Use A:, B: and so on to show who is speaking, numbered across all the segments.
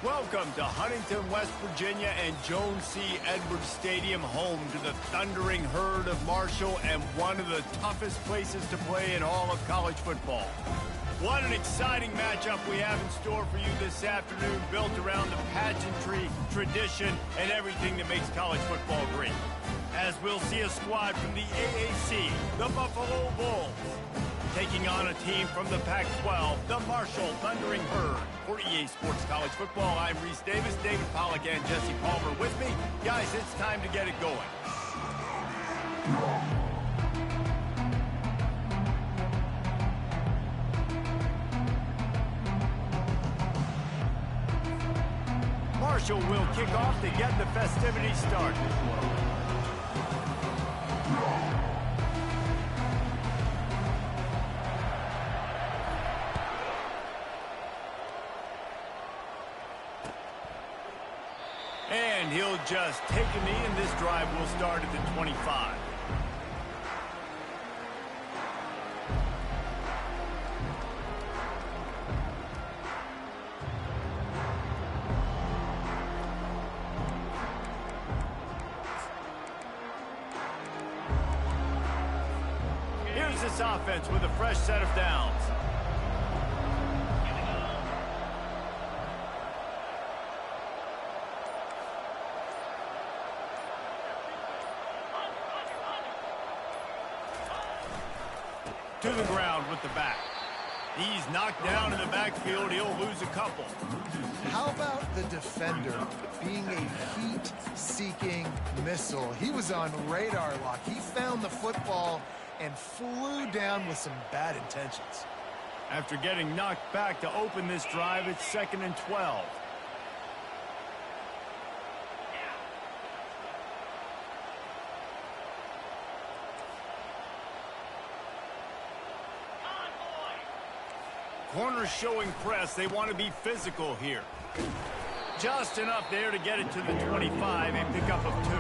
A: Welcome to Huntington, West Virginia and Jones C. Edwards Stadium, home to the thundering herd of Marshall and one of the toughest places to play in all of college football. What an exciting matchup we have in store for you this afternoon, built around the pageantry, tradition, and everything that makes college football great. As we'll see a squad from the AAC, the Buffalo Bulls, taking on a team from the Pac-12, the Marshall Thundering Herd. For EA Sports College Football, I'm Reese Davis, David Pollack, and Jesse Palmer with me. Guys, it's time to get it going. Marshall will kick off to get the festivities started. And he'll just take a knee, and this drive will start at the 25. Here's this offense with a fresh set of downs. To the ground with the back. He's knocked down in the backfield. He'll lose a couple.
B: How about the defender being a heat-seeking missile? He was on radar lock. He found the football and flew down with some bad intentions.
A: After getting knocked back to open this drive, it's 2nd and 12. Corners showing press. They want to be physical here. Just enough there to get it to the 25, a pickup of 2.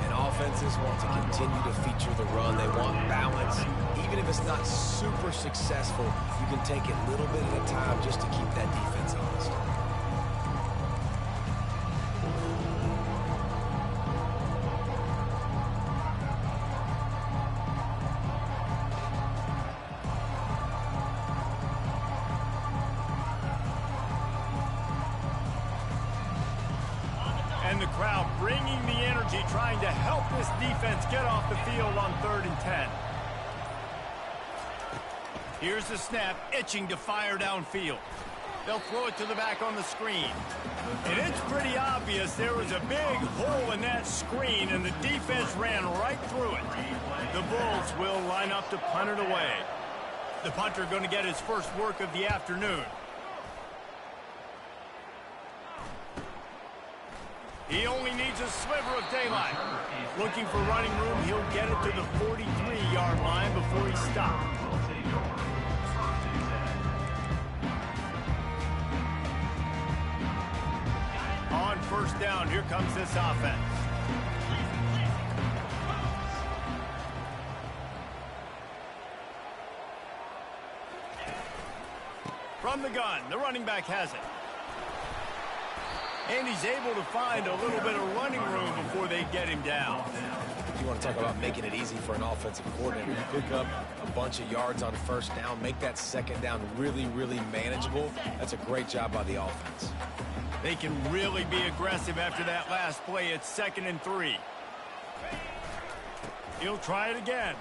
C: And offenses want to continue to feature the run. They want balance. Even if it's not super successful, you can take it a little bit at a time just to keep that defense honest.
A: And the crowd bringing the energy, trying to help this defense get off the field on 3rd and 10. Here's the snap, itching to fire downfield. They'll throw it to the back on the screen. And it's pretty obvious there was a big hole in that screen, and the defense ran right through it. The Bulls will line up to punt it away. The punter going to get his first work of the afternoon. He only needs a sliver of daylight. Looking for running room, he'll get it to the 43-yard line before he stops. On 1st down, here comes this offense. From the gun, the running back has it. And he's able to find a little bit of running room before they get him down.
C: You want to talk about making it easy for an offensive coordinator. You pick up a bunch of yards on 1st down, make that 2nd down really, really manageable. That's a great job by the offense.
A: They can really be aggressive after that last play. It's 2nd and 3. He'll try it again.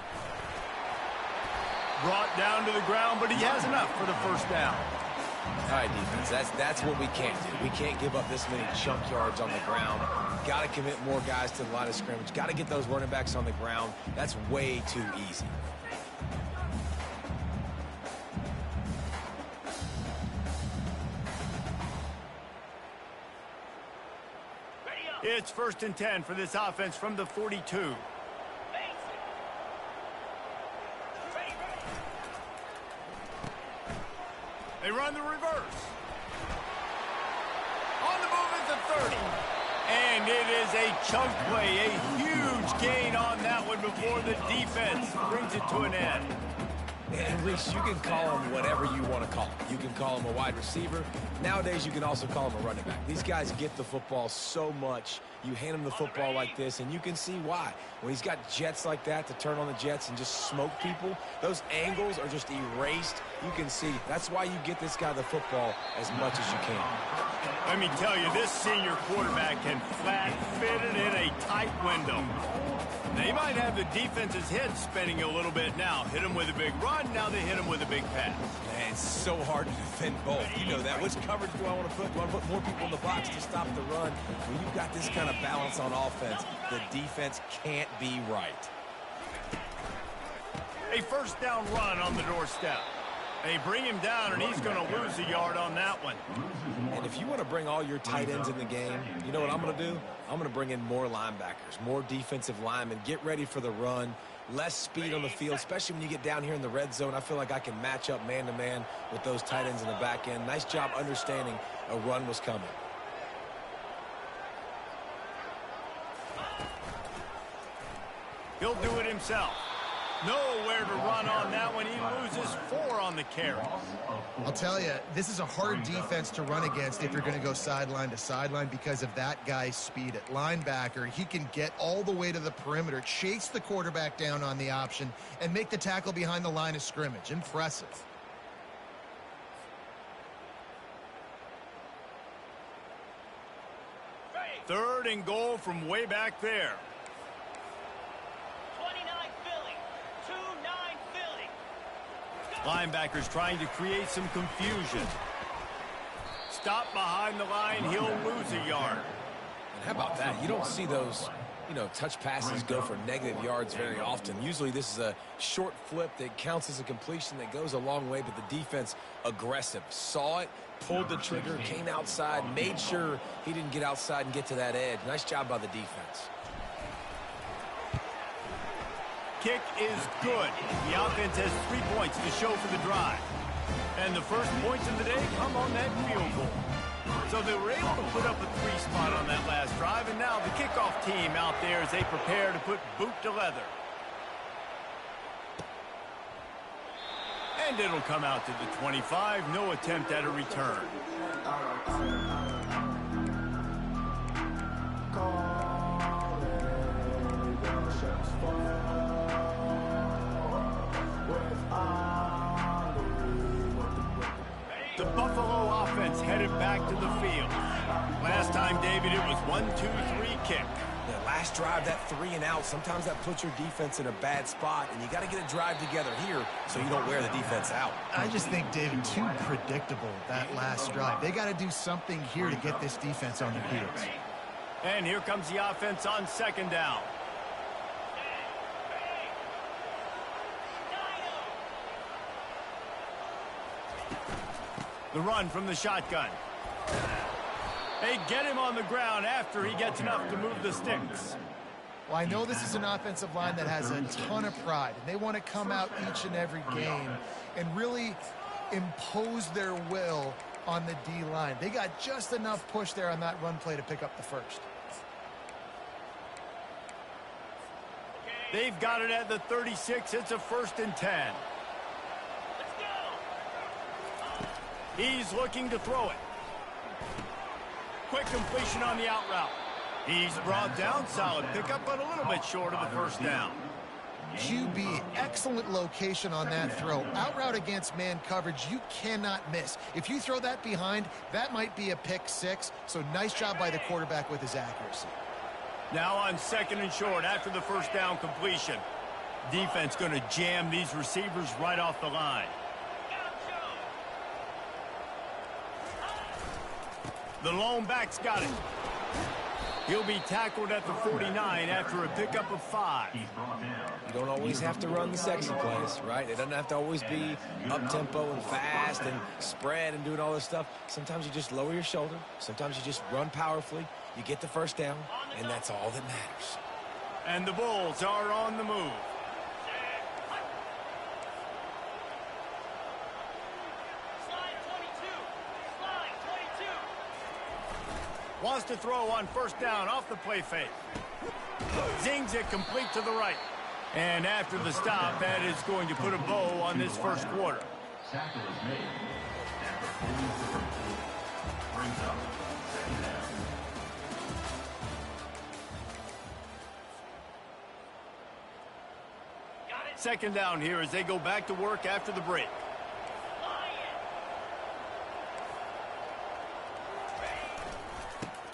A: Brought down to the ground, but he has enough for the 1st down.
C: All right, defense, that's what we can't do. We can't give up this many chunk yards on the ground. Got to commit more guys to the line of scrimmage. Got to get those running backs on the ground. That's way too easy.
A: It's 1st and 10 for this offense from the 42. They run the reverse. On the move is the 30. And it is a chunk play, a huge gain on that one before the defense brings it to an end.
C: At least you can call him whatever you want to call him. You can call him a wide receiver. Nowadays, you can also call him a running back. These guys get the football so much. You hand him the football like this, and you can see why. When he's got jets like that to turn on the jets and just smoke people, those angles are just erased. You can see. That's why you get this guy the football as much as you can.
A: Let me tell you, this senior quarterback can flat fit it in a tight window. They might have the defense's head spinning a little bit now. Hit him with a big run, now they hit him with a big pass.
C: Man, it's so hard to defend both. You know that. Which coverage do I want to put? Do I want to put more people in the box to stop the run? When you've got this kind of balance on offense, the defense can't be right.
A: A first down run on the doorstep. They bring him down, and he's going to lose a yard on that one.
C: And if you want to bring all your tight ends in the game, you know what I'm going to do? I'm going to bring in more linebackers, more defensive linemen, get ready for the run, less speed on the field, especially when you get down here in the red zone. I feel like I can match up man-to-man with those tight ends in the back end. Nice job understanding a run was coming.
A: He'll do it himself. Nowhere to run on that one. He loses 4 on the carry.
B: I'll tell you, this is a hard defense to run against if you're going to go sideline to sideline because of that guy's speed. At linebacker, he can get all the way to the perimeter, chase the quarterback down on the option, and make the tackle behind the line of scrimmage. Impressive.
A: Third and goal from way back there. Linebackers trying to create some confusion. Stop behind the line, he'll lose a yard.
C: And how about that? You don't see those, touch passes go for negative yards very often. Usually this is a short flip that counts as a completion that goes a long way, but the defense aggressive. Saw it, pulled the trigger, came outside, made sure he didn't get outside and get to that edge. Nice job by the defense.
A: Kick is good. The offense has 3 points to show for the drive. And the first points of the day come on that field goal. So they were able to put up a 3 spot on that last drive, and now the kickoff team out there as they prepare to put boot to leather. And it'll come out to the 25. No attempt at a return. The Buffalo offense headed back to the field. Last time, David, it was 1-2-3 kick.
C: The last drive, that 3 and out, sometimes that puts your defense in a bad spot, and you got to get a drive together here so you don't wear the defense out.
B: I just think, David, too predictable, that last drive. They got to do something here to get this defense on their heels.
A: And here comes the offense on second down. The run from the shotgun. They get him on the ground after he gets enough to move the sticks.
B: Well, I know this is an offensive line that has a ton of pride, and they want to come out each and every game and really impose their will on the D-line. They got just enough push there on that run play to pick up the first.
A: They've got it at the 36. It's a 1st and 10. He's looking to throw it. Quick completion on the out route. He's brought down, solid pickup, but a little bit short of the first down.
B: QB, excellent location on that throw. Out route against man coverage, you cannot miss. If you throw that behind, that might be a pick 6. So nice job by the quarterback with his accuracy.
A: Now on 2nd and short after the first down completion. Defense going to jam these receivers right off the line. The lone back's got it. He'll be tackled at the 49 after a pickup of 5.
C: You don't always have to run the sexy plays, right? It doesn't have to always be up-tempo and fast and spread and doing all this stuff. Sometimes you just lower your shoulder. Sometimes you just run powerfully. You get the first down, and that's all that matters.
A: And the Bulls are on the move. Wants to throw on first down off the play fake. Zings it complete to the right. And after the stop, that is going to put a bow on this first quarter.
D: Tackle is made. After 44 brings up second down.
A: Second down here as they go back to work after the break.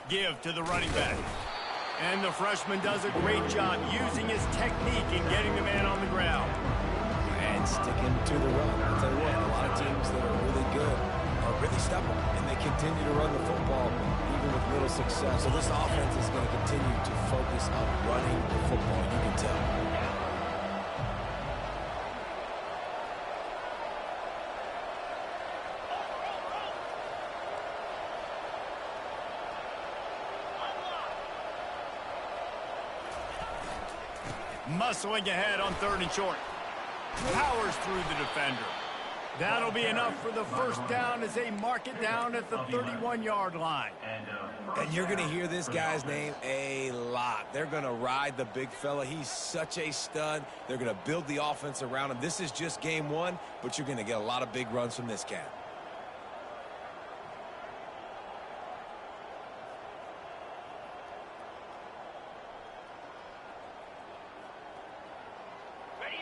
A: Give to the running back. And the freshman does a great job using his technique in getting the man on the ground.
C: And sticking to the run. I'll tell you what, a lot of teams that are really good are really stubborn, and they continue to run the football even with little success. So this offense is going to continue to focus on running the football. You can tell.
A: Muscling ahead on 3rd and short. Powers through the defender. That'll be enough for the first down as they mark it down at the 31-yard line.
C: And you're going to hear this guy's name a lot. They're going to ride the big fella. He's such a stud. They're going to build the offense around him. This is just game one, but you're going to get a lot of big runs from this cat.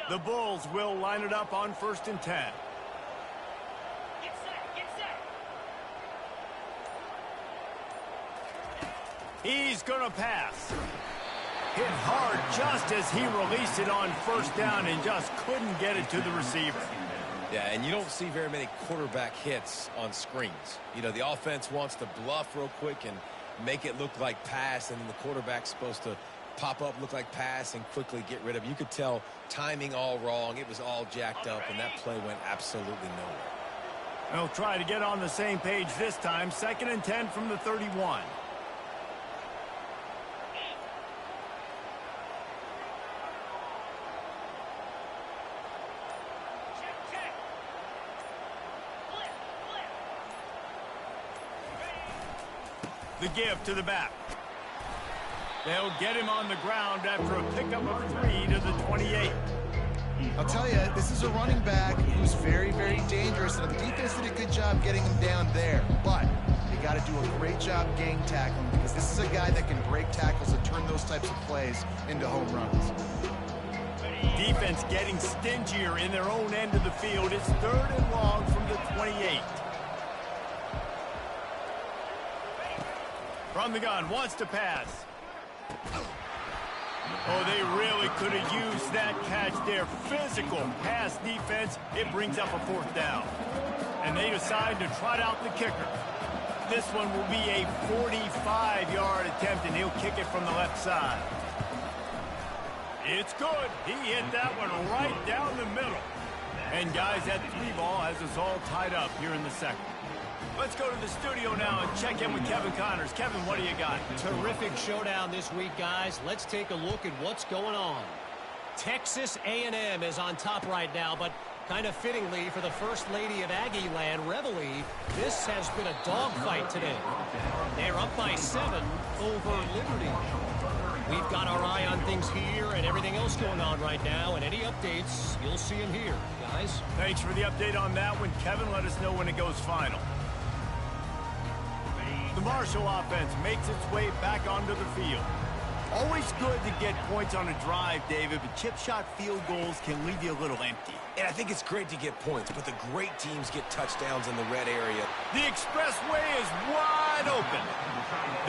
A: The Bulls will line it up on 1st and 10.
E: Get set.
A: He's going to pass. Hit hard just as he released it on 1st down and just couldn't get it to the receiver.
C: Yeah, and you don't see very many quarterback hits on screens. You know, the offense wants to bluff real quick and make it look like pass, and then the quarterback's supposed to pop up, look like pass, and quickly get rid of it. You could tell timing all wrong. It was all jacked up, and that play went absolutely nowhere.
A: They'll try to get on the same page this time. 2nd and 10 from the 31.
E: Check. Flip.
A: The give to the back. They'll get him on the ground after a pickup of 3 to the 28.
B: I'll tell you, this is a running back who's very, very dangerous, and the defense did a good job getting him down there. But they got to do a great job gang tackling, because this is a guy that can break tackles and turn those types of plays into home runs.
A: Defense getting stingier in their own end of the field. It's 3rd and long from the 28. From the gun, wants to pass. Oh, they really could have used that catch there. Physical pass defense. It brings up a 4th down. And they decide to trot out the kicker. This one will be a 45-yard attempt, and he'll kick it from the left side. It's good. He hit that one right down the middle. And, guys, that 3-ball has us all tied up here in the second. Let's go to the studio now and check in with Kevin Connors. Kevin, what do you got?
F: Terrific showdown this week, guys. Let's take a look at what's going on. Texas A&M is on top right now, but kind of fittingly for the First Lady of Aggie Land, Reveille, this has been a dogfight today. They're up by 7 over Liberty. We've got our eye on things here and everything else going on right now, and any updates, you'll see them here, guys.
A: Thanks for the update on that one, Kevin. Let us know when it goes final. The Marshall offense makes its way back onto the field. Always good to get points on a drive, David, but chip shot field goals can leave you a little empty.
C: And I think it's great to get points, but the great teams get touchdowns in the red area.
A: The expressway is wide open.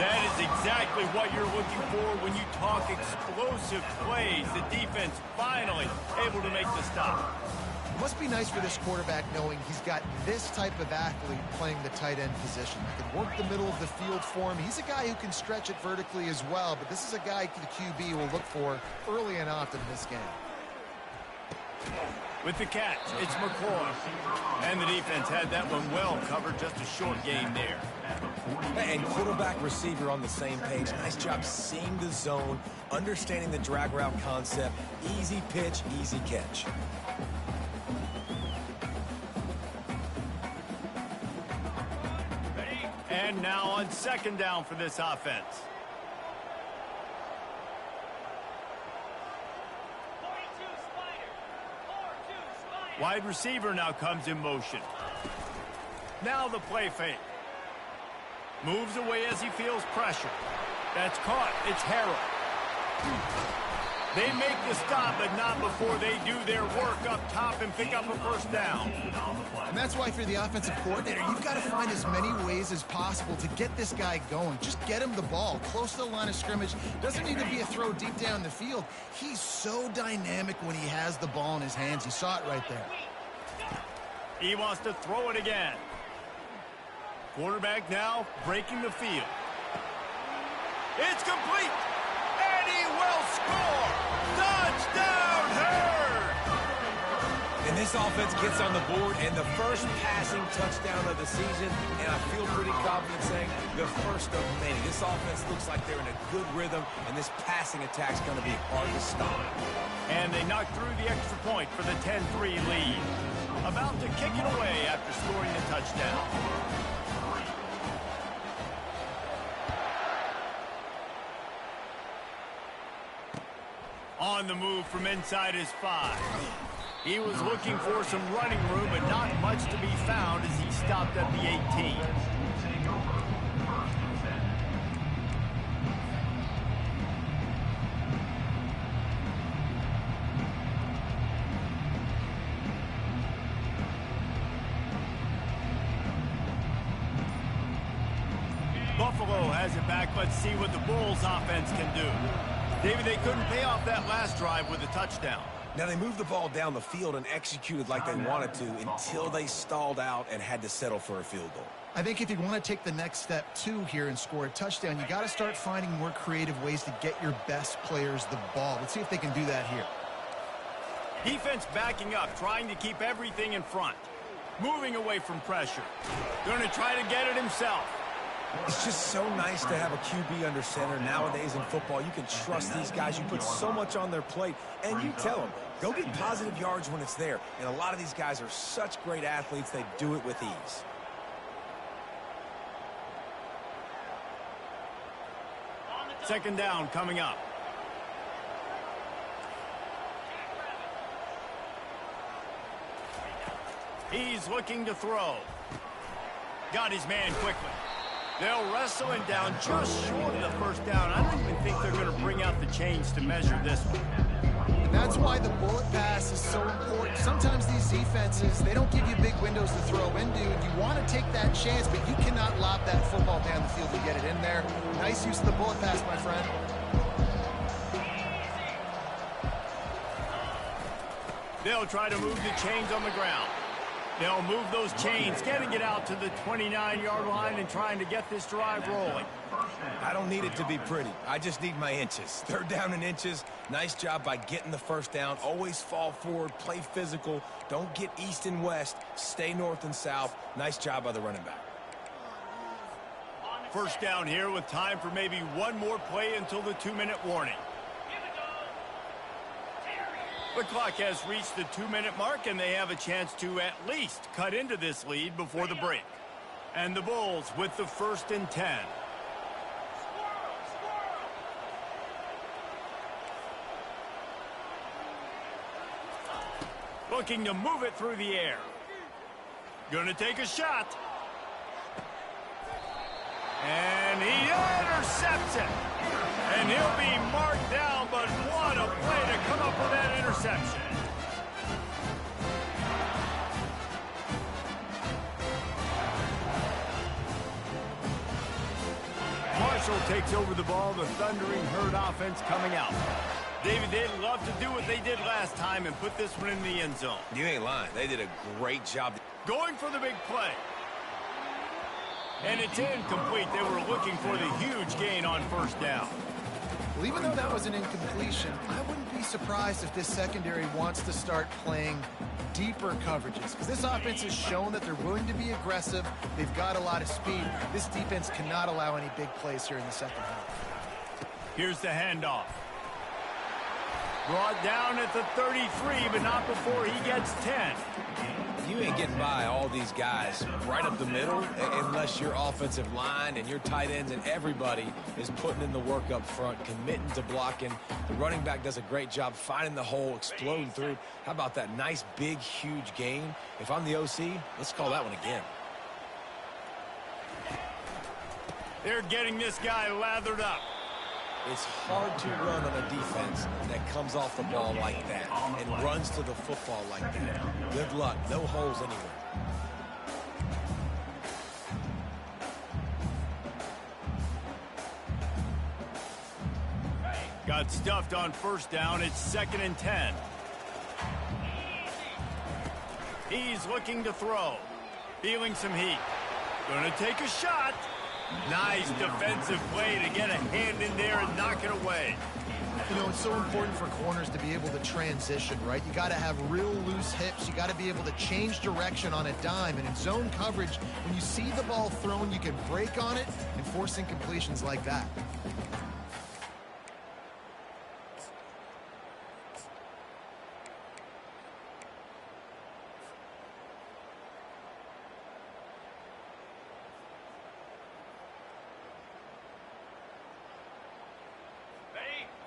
A: That is exactly what you're looking for when you talk explosive plays. The defense finally able to make the stop.
B: It must be nice for this quarterback knowing he's got this type of athlete playing the tight end position. He can work the middle of the field for him. He's a guy who can stretch it vertically as well, but this is a guy the QB will look for early and often in this game.
A: With the catch, it's McCoy. And the defense had that one well covered, just a short game there.
C: And quarterback receiver on the same page. Nice job seeing the zone, understanding the drag route concept. Easy pitch, easy catch.
A: And now on 2nd down for this offense.
E: 42.
A: Wide receiver now comes in motion. Now the play fake. Moves away as he feels pressure. That's caught. It's Harrell. They make the stop, but not before they do their work up top and pick up a first down.
B: And that's why, for the offensive coordinator, you've got to find as many ways as possible to get this guy going. Just get him the ball close to the line of scrimmage. Doesn't need to be a throw deep down the field. He's so dynamic when he has the ball in his hands. You saw it right there.
A: He wants to throw it again. Quarterback now breaking the field. It's complete. And he will score. Touchdown, Herd!
C: And this offense gets on the board, and the first passing touchdown of the season, and I feel pretty confident saying the first of many. This offense looks like they're in a good rhythm, and this passing attack's going to be hard to stop.
A: And they knock through the extra point for the 10-3 lead. About to kick it away after scoring the touchdown. On the move from inside his 5. He was looking for some running room, but not much to be found as he stopped at the 18. Buffalo has it back. Let's see what the Bulls offense can do. David, they couldn't pay off that last drive with a touchdown.
C: Now, they moved the ball down the field and executed like they wanted to until they stalled out and had to settle for a field goal.
B: I think if you want to take the next step, too, here and score a touchdown, you got to start finding more creative ways to get your best players the ball. Let's see if they can do that here.
A: Defense backing up, trying to keep everything in front. Moving away from pressure. Going to try to get it himself.
C: It's just so nice to have a QB under center. Nowadays in football, you can trust these guys. You put so much on their plate, and you tell them, go get positive yards when it's there. And a lot of these guys are such great athletes, they do it with ease.
A: Second down coming up. He's looking to throw. Got his man quickly. They'll wrestle him down just short of the first down. I don't even think they're going to bring out the chains to measure this one.
B: And that's why the bullet pass is so important. Sometimes these defenses, they don't give you big windows to throw into, and you want to take that chance, but you cannot lob that football down the field to get it in there. Nice use of the bullet pass, my friend.
A: They'll try to move the chains on the ground. They'll move those chains, getting it out to the 29-yard line and trying to get this drive rolling.
C: I don't need it to be pretty. I just need my inches. Third down in inches. Nice job by getting the first down. Always fall forward, play physical. Don't get east and west. Stay north and south. Nice job by the running back.
A: First down here with time for maybe one more play until the 2-minute warning. The clock has reached the 2-minute mark, and they have a chance to at least cut into this lead before the break. And the Bulls with the 1st and 10. Looking to move it through the air. Gonna take a shot. And he intercepts it. And he'll be marked down, but what a play to come up with that interception. Marshall takes over the ball, the Thundering Herd offense coming out. David, they'd love to do what they did last time and put this one in the end zone.
C: You ain't lying. They did a great job.
A: Going for the big play. And it's incomplete. They were looking for the huge gain on first down.
B: Well, even though that was an incompletion, I wouldn't be surprised if this secondary wants to start playing deeper coverages, because this offense has shown that they're willing to be aggressive. They've got a lot of speed. This defense cannot allow any big plays here in the second half.
A: Here's the handoff. Brought down at the 33, but not before he gets 10.
C: You ain't getting by all these guys right up the middle unless your offensive line and your tight ends and everybody is putting in the work up front, committing to blocking. The running back does a great job finding the hole, exploding through. How about that nice, big, huge gain? If I'm the OC, let's call that one again.
A: They're getting this guy lathered up.
C: It's hard to run on a defense that comes off the ball like that and runs to the football like that. Good luck. No holes anywhere.
A: Got stuffed on first down. It's 2nd and 10. He's looking to throw. Feeling some heat. Gonna take a shot. Nice defensive play to get a hand in there and knock it away.
B: You know, it's so important for corners to be able to transition, right? You got to have real loose hips. You got to be able to change direction on a dime. And in zone coverage, when you see the ball thrown, you can break on it and force incompletions like that.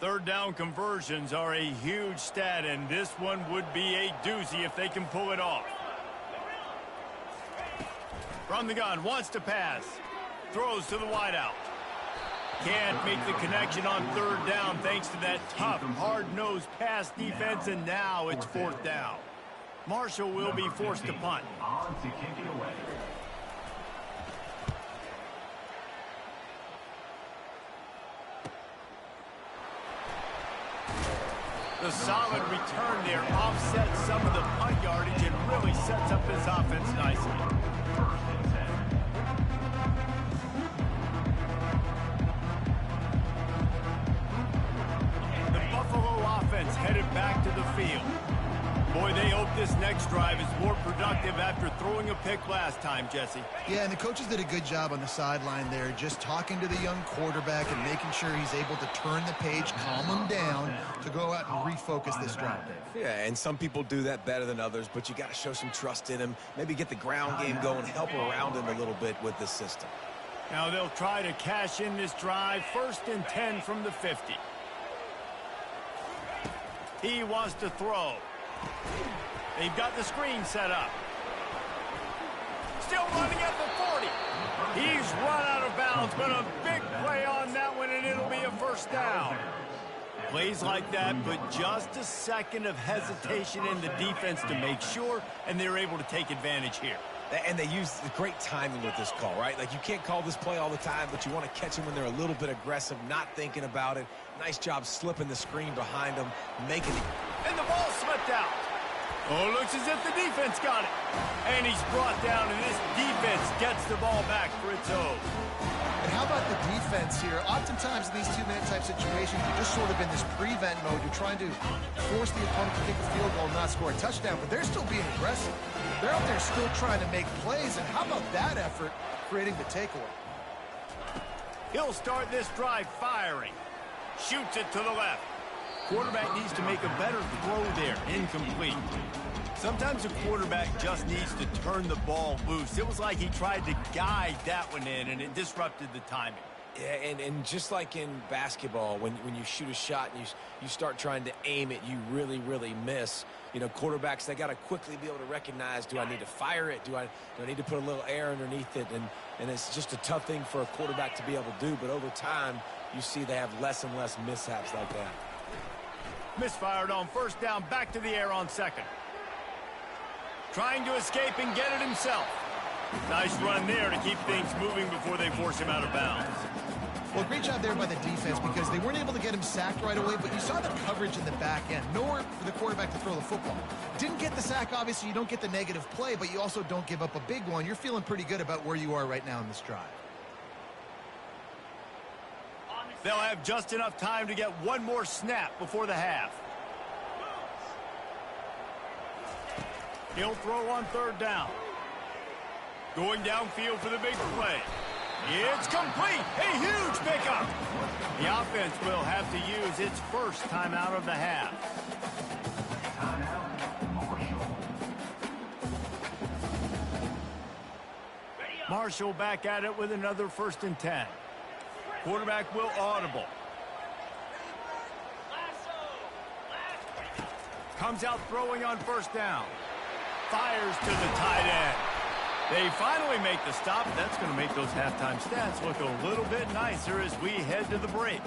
A: Third down conversions are a huge stat, and this one would be a doozy if they can pull it off. From the gun, wants to pass. Throws to the wideout. Can't make the connection on third down thanks to that tough, hard-nosed pass defense, and now it's 4th down. Marshall will be forced to punt.
D: On to kick it away.
A: The solid return there offsets some of the punt yardage and really sets up his offense nicely.
D: 1st and 10.
A: The Buffalo offense headed back to the field. Boy, they hope this next drive is more productive after throwing a pick last time, Jesse.
B: Yeah, and the coaches did a good job on the sideline there, just talking to the young quarterback and making sure he's able to turn the page, calm him down to go out and refocus this drive.
C: Yeah, and some people do that better than others, but you got to show some trust in him. Maybe get the ground game going, help around him a little bit with this system.
A: Now they'll try to cash in this drive. 1st and 10 from the 50. He wants to throw. They've got the screen set up. Still running at the 40. He's run out of bounds, but a big play on that one, and it'll be a 1st down. Plays like that, but just a second of hesitation in the defense to make sure, and they're able to take advantage here.
C: And they use the great timing with this call, right? Like, you can't call this play all the time, but you want to catch them when they're a little bit aggressive, not thinking about it. Nice job slipping the screen behind them, making it.
A: And the ball slipped out. Oh, looks as if the defense got it. And he's brought down, and this defense gets the ball back for its own.
B: And how about the defense here? Oftentimes in these two-minute type situations, you're just sort of in this prevent mode. You're trying to force the opponent to kick a field goal and not score a touchdown, but they're still being aggressive. They're out there still trying to make plays, and how about that effort creating the takeaway?
A: He'll start this drive firing. Shoots it to the left. Quarterback needs to make a better throw there. Incomplete. Sometimes a quarterback just needs to turn the ball loose. It was like he tried to guide that one in, and it disrupted the timing.
C: Yeah, and just like in basketball, when you shoot a shot and you start trying to aim it, you really, really miss. You know, quarterbacks, they got to quickly be able to recognize, do I need to fire it? Do I need to put a little air underneath it? And it's just a tough thing for a quarterback to be able to do. But over time, you see they have less and less mishaps like that.
A: Misfired on 1st down, back to the air on 2nd. Trying to escape and get it himself. Nice run there to keep things moving before they force him out of bounds.
B: Well, great job there by the defense because they weren't able to get him sacked right away, but you saw the coverage in the back end. Nowhere for the quarterback to throw the football. Didn't get the sack, obviously. You don't get the negative play, but you also don't give up a big one. You're feeling pretty good about where you are right now in this drive.
A: They'll have just enough time to get one more snap before the half. He'll throw on 3rd down. Going downfield for the big play. It's complete. A huge pickup. The offense will have to use its 1st timeout of the half.
D: Timeout, Marshall.
A: Marshall back at it with another 1st and 10. Quarterback will audible. Comes out throwing on 1st down. Fires to the tight end. They finally make the stop. That's going to make those halftime stats look a little bit nicer as we head to the break.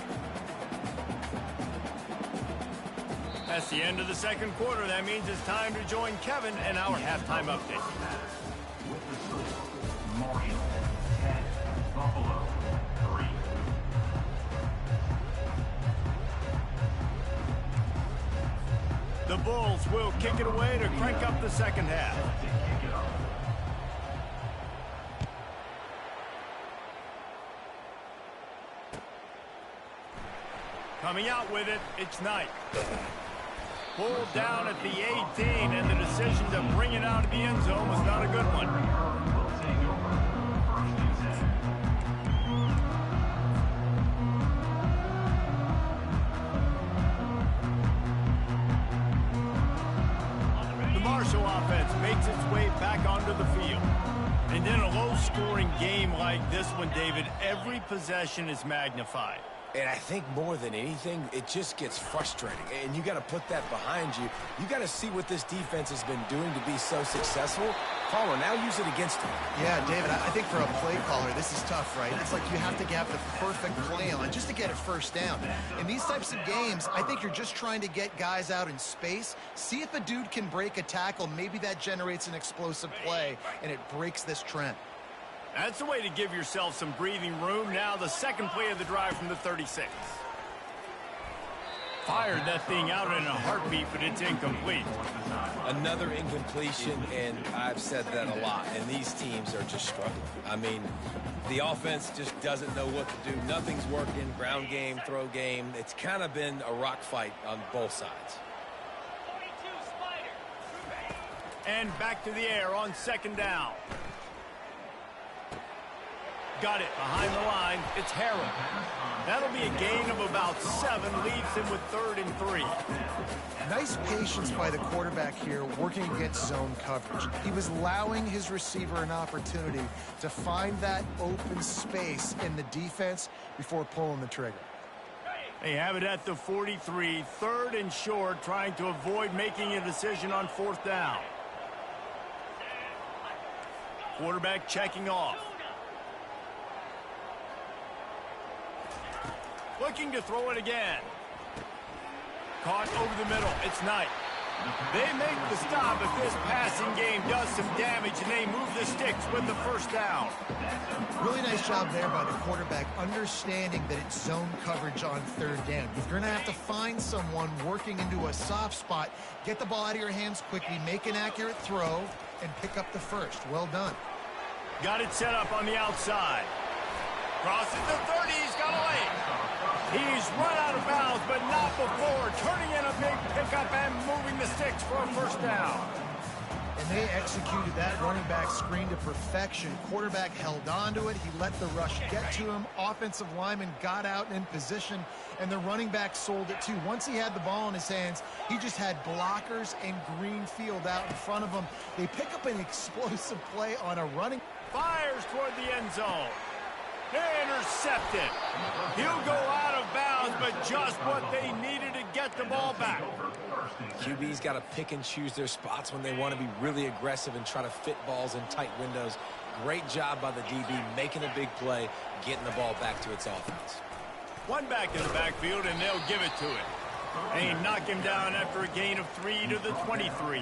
A: That's the end of the 2nd quarter. That means it's time to join Kevin and our halftime update.
D: With the score, Marshall 10, Buffalo 3.
A: The Bulls will kick it away to crank up the 2nd half. Coming out with it, it's Knight. Pulled down at the 18, and the decision to bring it out of the end zone was not a good one. The Marshall offense makes its way back onto the field. And in a low-scoring game like this one, David, every possession is magnified.
C: And I think more than anything, it just gets frustrating. And you got to put that behind you. You got to see what this defense has been doing to be so successful. Caller, now use it against him.
B: Yeah, David, I think for a play caller, this is tough, right? It's like you have to have the perfect play on just to get a 1st down. In these types of games, I think you're just trying to get guys out in space, see if a dude can break a tackle. Maybe that generates an explosive play, and it breaks this trend.
A: That's the way to give yourself some breathing room. Now the 2nd play of the drive from the 36. Fired that thing out in a heartbeat, but it's incomplete.
C: Another incompletion, and I've said that a lot, and these teams are just struggling. I mean, the offense just doesn't know what to do. Nothing's working, ground game, throw game. It's kind of been a rock fight on both sides.
E: 42 Spider.
A: And back to the air on 2nd down. Got it behind the line. It's Harrell. That'll be a gain of about 7. Leaves him with 3rd and 3.
B: Nice patience by the quarterback here working against zone coverage. He was allowing his receiver an opportunity to find that open space in the defense before pulling the trigger.
A: They have it at the 43. 3rd and short, trying to avoid making a decision on 4th down. Quarterback checking off. Looking to throw it again. Caught over the middle. It's Knight. They make the stop, but this passing game does some damage, and they move the sticks with the 1st down.
B: Really nice job there by the quarterback, understanding that it's zone coverage on 3rd down. If you're going to have to find someone working into a soft spot, get the ball out of your hands quickly, make an accurate throw, and pick up the 1st. Well done.
A: Got it set up on the outside. Crosses the 30. He's got away. He's run out of bounds, but not before turning in a big pickup and moving the sticks for a 1st down.
B: And they executed that running back screen to perfection. Quarterback held on to it. He let the rush get to him. Offensive lineman got out in position, and the running back sold it too. Once he had the ball in his hands, he just had blockers and green field out in front of him. They pick up an explosive play on a running.
A: Fires toward the end zone. Intercepted. He'll go out of bounds, but just what they needed to get the ball back.
C: QB's got to pick and choose their spots when they want to be really aggressive and try to fit balls in tight windows. Great job by the DB making a big play, getting the ball back to its offense.
A: One back in the backfield, and they'll give it to him. They knock him down after a gain of 3 to the 23.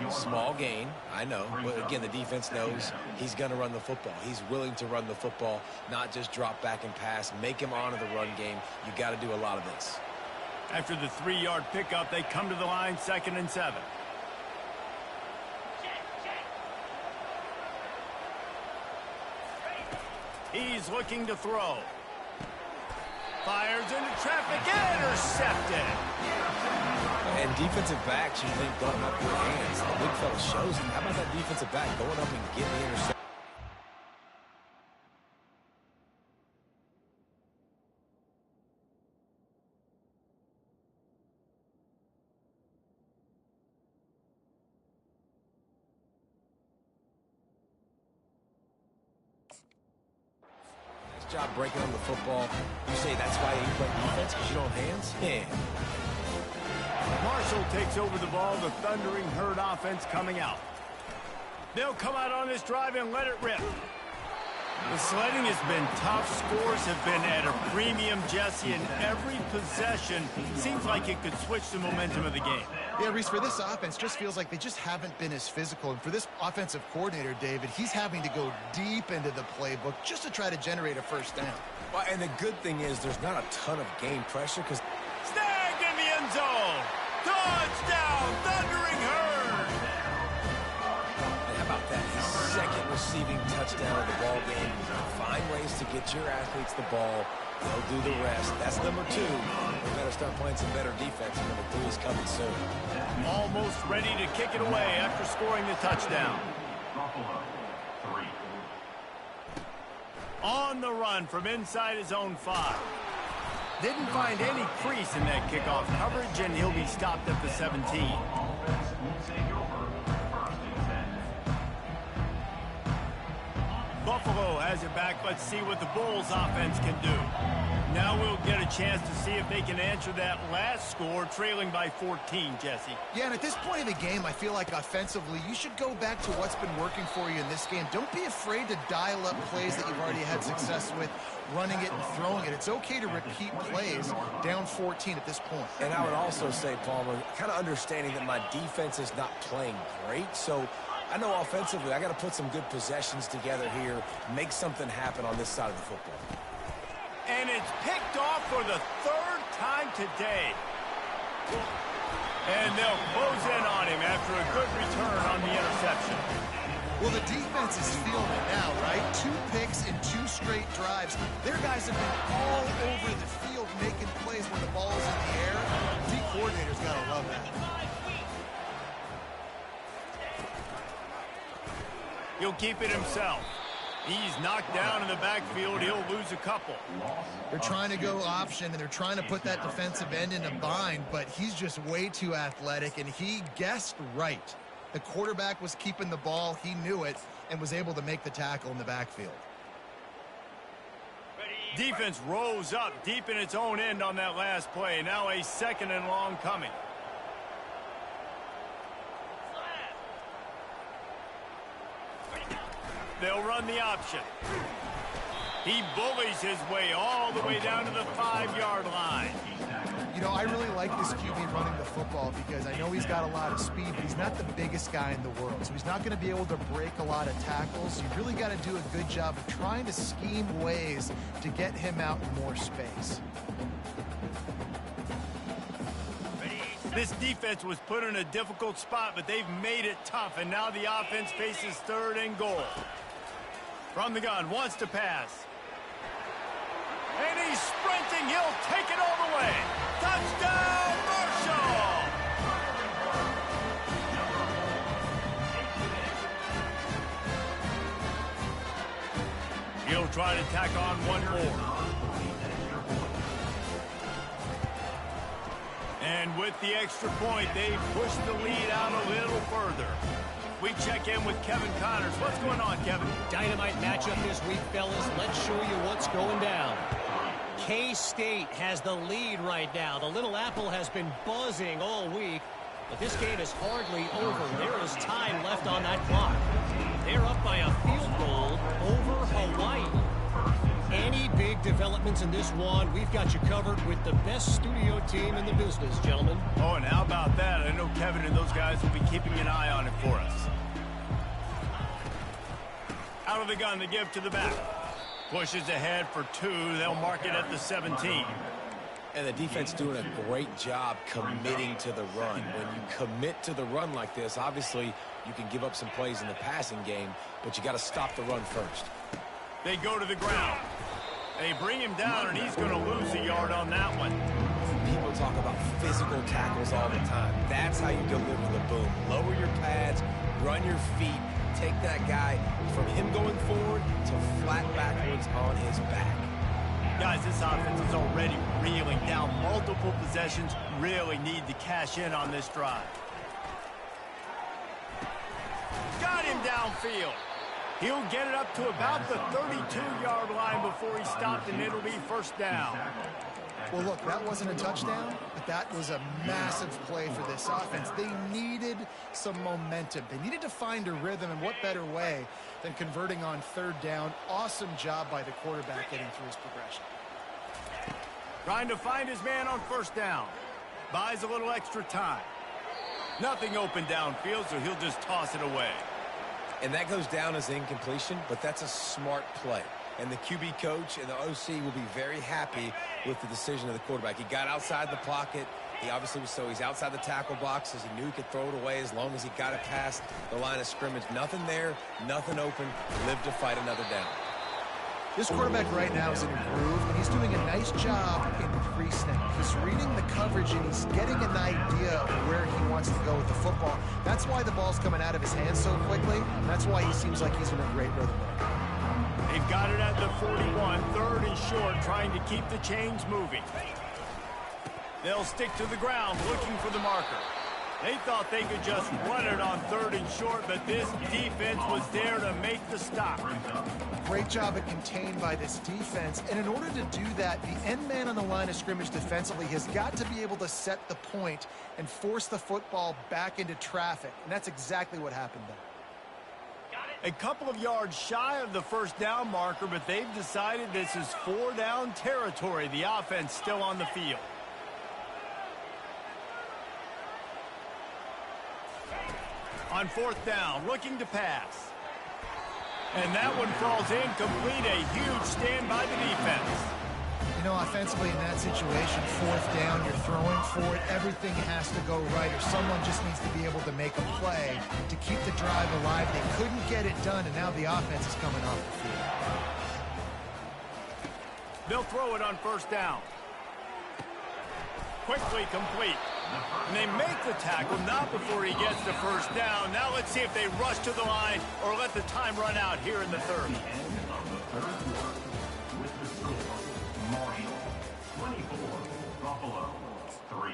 C: Small gain, I know, but again, the defense knows he's going to run the football. He's willing to run the football, not just drop back and pass, make him honor the run game. You got to do a lot of this.
A: After the 3-yard pickup, they come to the line, 2nd and 7. He's looking to throw. Fires into traffic, intercepted.
C: And defensive backs, you think, don't have good hands. The big fella shows it. How about that defensive back going up and getting the interception? job breaking on the football. You say that's why you play defense, because you don't have hands? Yeah.
A: Marshall takes over the ball. The Thundering Herd offense coming out. They'll come out on this drive and let it rip. The sledding has been tough. Scores have been at a premium, Jesse, and every possession seems like it could switch the momentum of the game.
B: Yeah, Reese, for this offense, just feels like they just haven't been as physical. And for this offensive coordinator, David, he's having to go deep into the playbook just to try to generate a first down.
C: Well, and the good thing is there's not a ton of game pressure because...
A: Snagged in the end zone. Touchdown, Thundering Herd.
C: And how about that? His second receiving touchdown of the ball game. Find ways to get your athletes the ball. They'll do the rest. That's number 2. We better start playing some better defense. Number 3 is coming soon.
A: Almost ready to kick it away after scoring the touchdown.
D: Buffalo, 3.
A: On the run from inside his own 5. Didn't find any crease in that kickoff coverage, and he'll be stopped at the 17.
D: Offense won't take over. 1st and 10.
A: Buffalo has it back. Let's see what the Bulls offense can do. Now we'll get a chance to see if they can answer that last score, trailing by 14, Jesse.
B: Yeah, and at this point in the game, I feel like offensively, you should go back to what's been working for you in this game. Don't be afraid to dial up plays that you've already had success with, running it and throwing it. It's okay to repeat plays down 14 at this point.
C: And I would also say, Palmer, kind of understanding that my defense is not playing great, so I know offensively I got to put some good possessions together here, make something happen on this side of the football.
A: And it's picked off for the 3rd time today. And they'll close in on him after a good return on the interception.
B: Well, the defense is feeling it now, right? 2 picks in 2 straight drives. Their guys have been all over the field making plays when the ball's in the air. D coordinator's got to love that.
A: He'll keep it himself. He's knocked down in the backfield. He'll lose a couple.
B: They're trying to go option, and they're trying to put that defensive end in a bind, but he's just way too athletic, and he guessed right. The quarterback was keeping the ball. He knew it and was able to make the tackle in the backfield.
A: Defense rose up deep in its own end on that last play. Now a 2nd and long coming. They'll run the option. He bullies his way all the way down to the 5-yard line.
B: You know, I really like this QB running the football because I know he's got a lot of speed, but he's not the biggest guy in the world. So he's not going to be able to break a lot of tackles. You really got to do a good job of trying to scheme ways to get him out in more space.
A: This defense was put in a difficult spot, but they've made it tough, and now the offense faces 3rd and goal. From the gun, wants to pass. And he's sprinting. He'll take it all the way. Touchdown, Marshall! He'll try to tack on one more. And with the extra point, they push the lead out a little further. We check in with Kevin Connors. What's going on, Kevin?
F: Dynamite matchup this week, fellas. Let's show you what's going down. K-State has the lead right now. The Little Apple has been buzzing all week, but this game is hardly over. There is time left on that clock. They're up by a field goal over Hawaii. Any big developments in this one, we've got you covered with the best studio team in the business, gentlemen.
A: Oh, and how about that? I know Kevin and those guys will be keeping an eye on it for us. Out of the gun, the give to the back. Pushes ahead for 2. They'll mark it at the 17.
C: And the defense doing a great job committing to the run. When you commit to the run like this, obviously you can give up some plays in the passing game, but you got to stop the run first.
A: They go to the ground. They bring him down, and he's going to lose a yard on that one.
C: People talk about physical tackles all the time. That's how you deliver the boom. Lower your pads, run your feet, take that guy from him going forward to flat backwards on his back.
A: Guys, this offense is already reeling down multiple possessions. Really need to cash in on this drive. Got him downfield. He'll get it up to about the 32-yard line before he stopped, and it'll be first down.
B: Well, look, that wasn't a touchdown, but that was a massive play for this offense. They needed some momentum. They needed to find a rhythm, and what better way than converting on third down. Awesome job by the quarterback getting through his progression.
A: Trying to find his man on first down. Buys a little extra time. Nothing open downfield, so he'll just toss it away.
C: And that goes down as incompletion, but that's a smart play. And the QB coach and the OC will be very happy with the decision of the quarterback. He got outside the pocket. He obviously was, so he's outside the tackle boxes. He knew he could throw it away as long as he got it past the line of scrimmage. Nothing there, nothing open. Live to fight another down.
B: This quarterback right now is in a groove, and he's doing a nice job in pre-snap. He's reading the coverage, and he's getting an idea of where he wants to go with the football. That's why the ball's coming out of his hands so quickly, and that's why he seems like he's in a great rhythm.
A: They've got it at the 41, third and short, trying to keep the chains moving. They'll stick to the ground, looking for the marker. They thought they could just run it on third and short, but this defense was there to make the stop.
B: Great job at contained by this defense, and in order to do that, the end man on the line of scrimmage defensively has got to be able to set the point and force the football back into traffic, and that's exactly what happened there.
A: A couple of yards shy of the first down marker, but they've decided this is 4-down territory. The offense still on the field. On fourth down, looking to pass. And that one falls incomplete. A huge stand by the defense.
B: You know, offensively in that situation, fourth down, you're throwing for it. Everything has to go right, or someone just needs to be able to make a play to keep the drive alive. They couldn't get it done, and now the offense is coming off the field.
A: They'll throw it on first down. Quickly complete. And they make the tackle, not before he gets the first down. Now let's see if they rush to the line or let the time run out here in the third.
D: Marshall, 24, Buffalo, 3.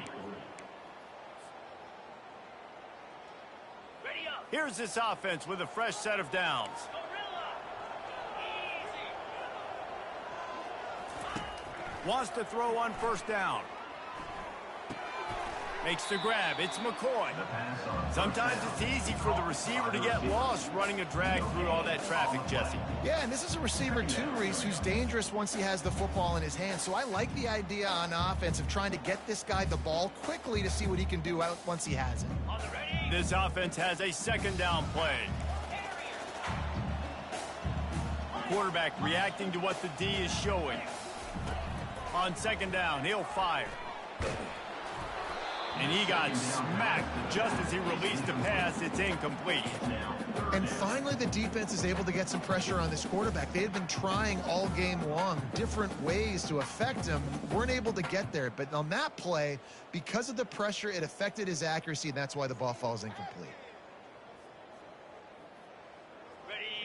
A: Here's this offense with a fresh set of downs. Wants to throw on first down. Makes the grab. It's McCoy. Sometimes it's easy for the receiver to get lost running a drag through all that traffic, Jesse.
B: Yeah, and this is a receiver too, Reese, who's dangerous once he has the football in his hands. So I like the idea on offense of trying to get this guy the ball quickly to see what he can do out once he has it.
A: This offense has a second down play. Quarterback reacting to what the D is showing. On second down, he'll fire. And he got smacked just as he released the pass. It's incomplete.
B: And finally, the defense is able to get some pressure on this quarterback. They had been trying all game long different ways to affect him. Weren't able to get there. But on that play, because of the pressure, it affected his accuracy, and that's why the ball falls incomplete.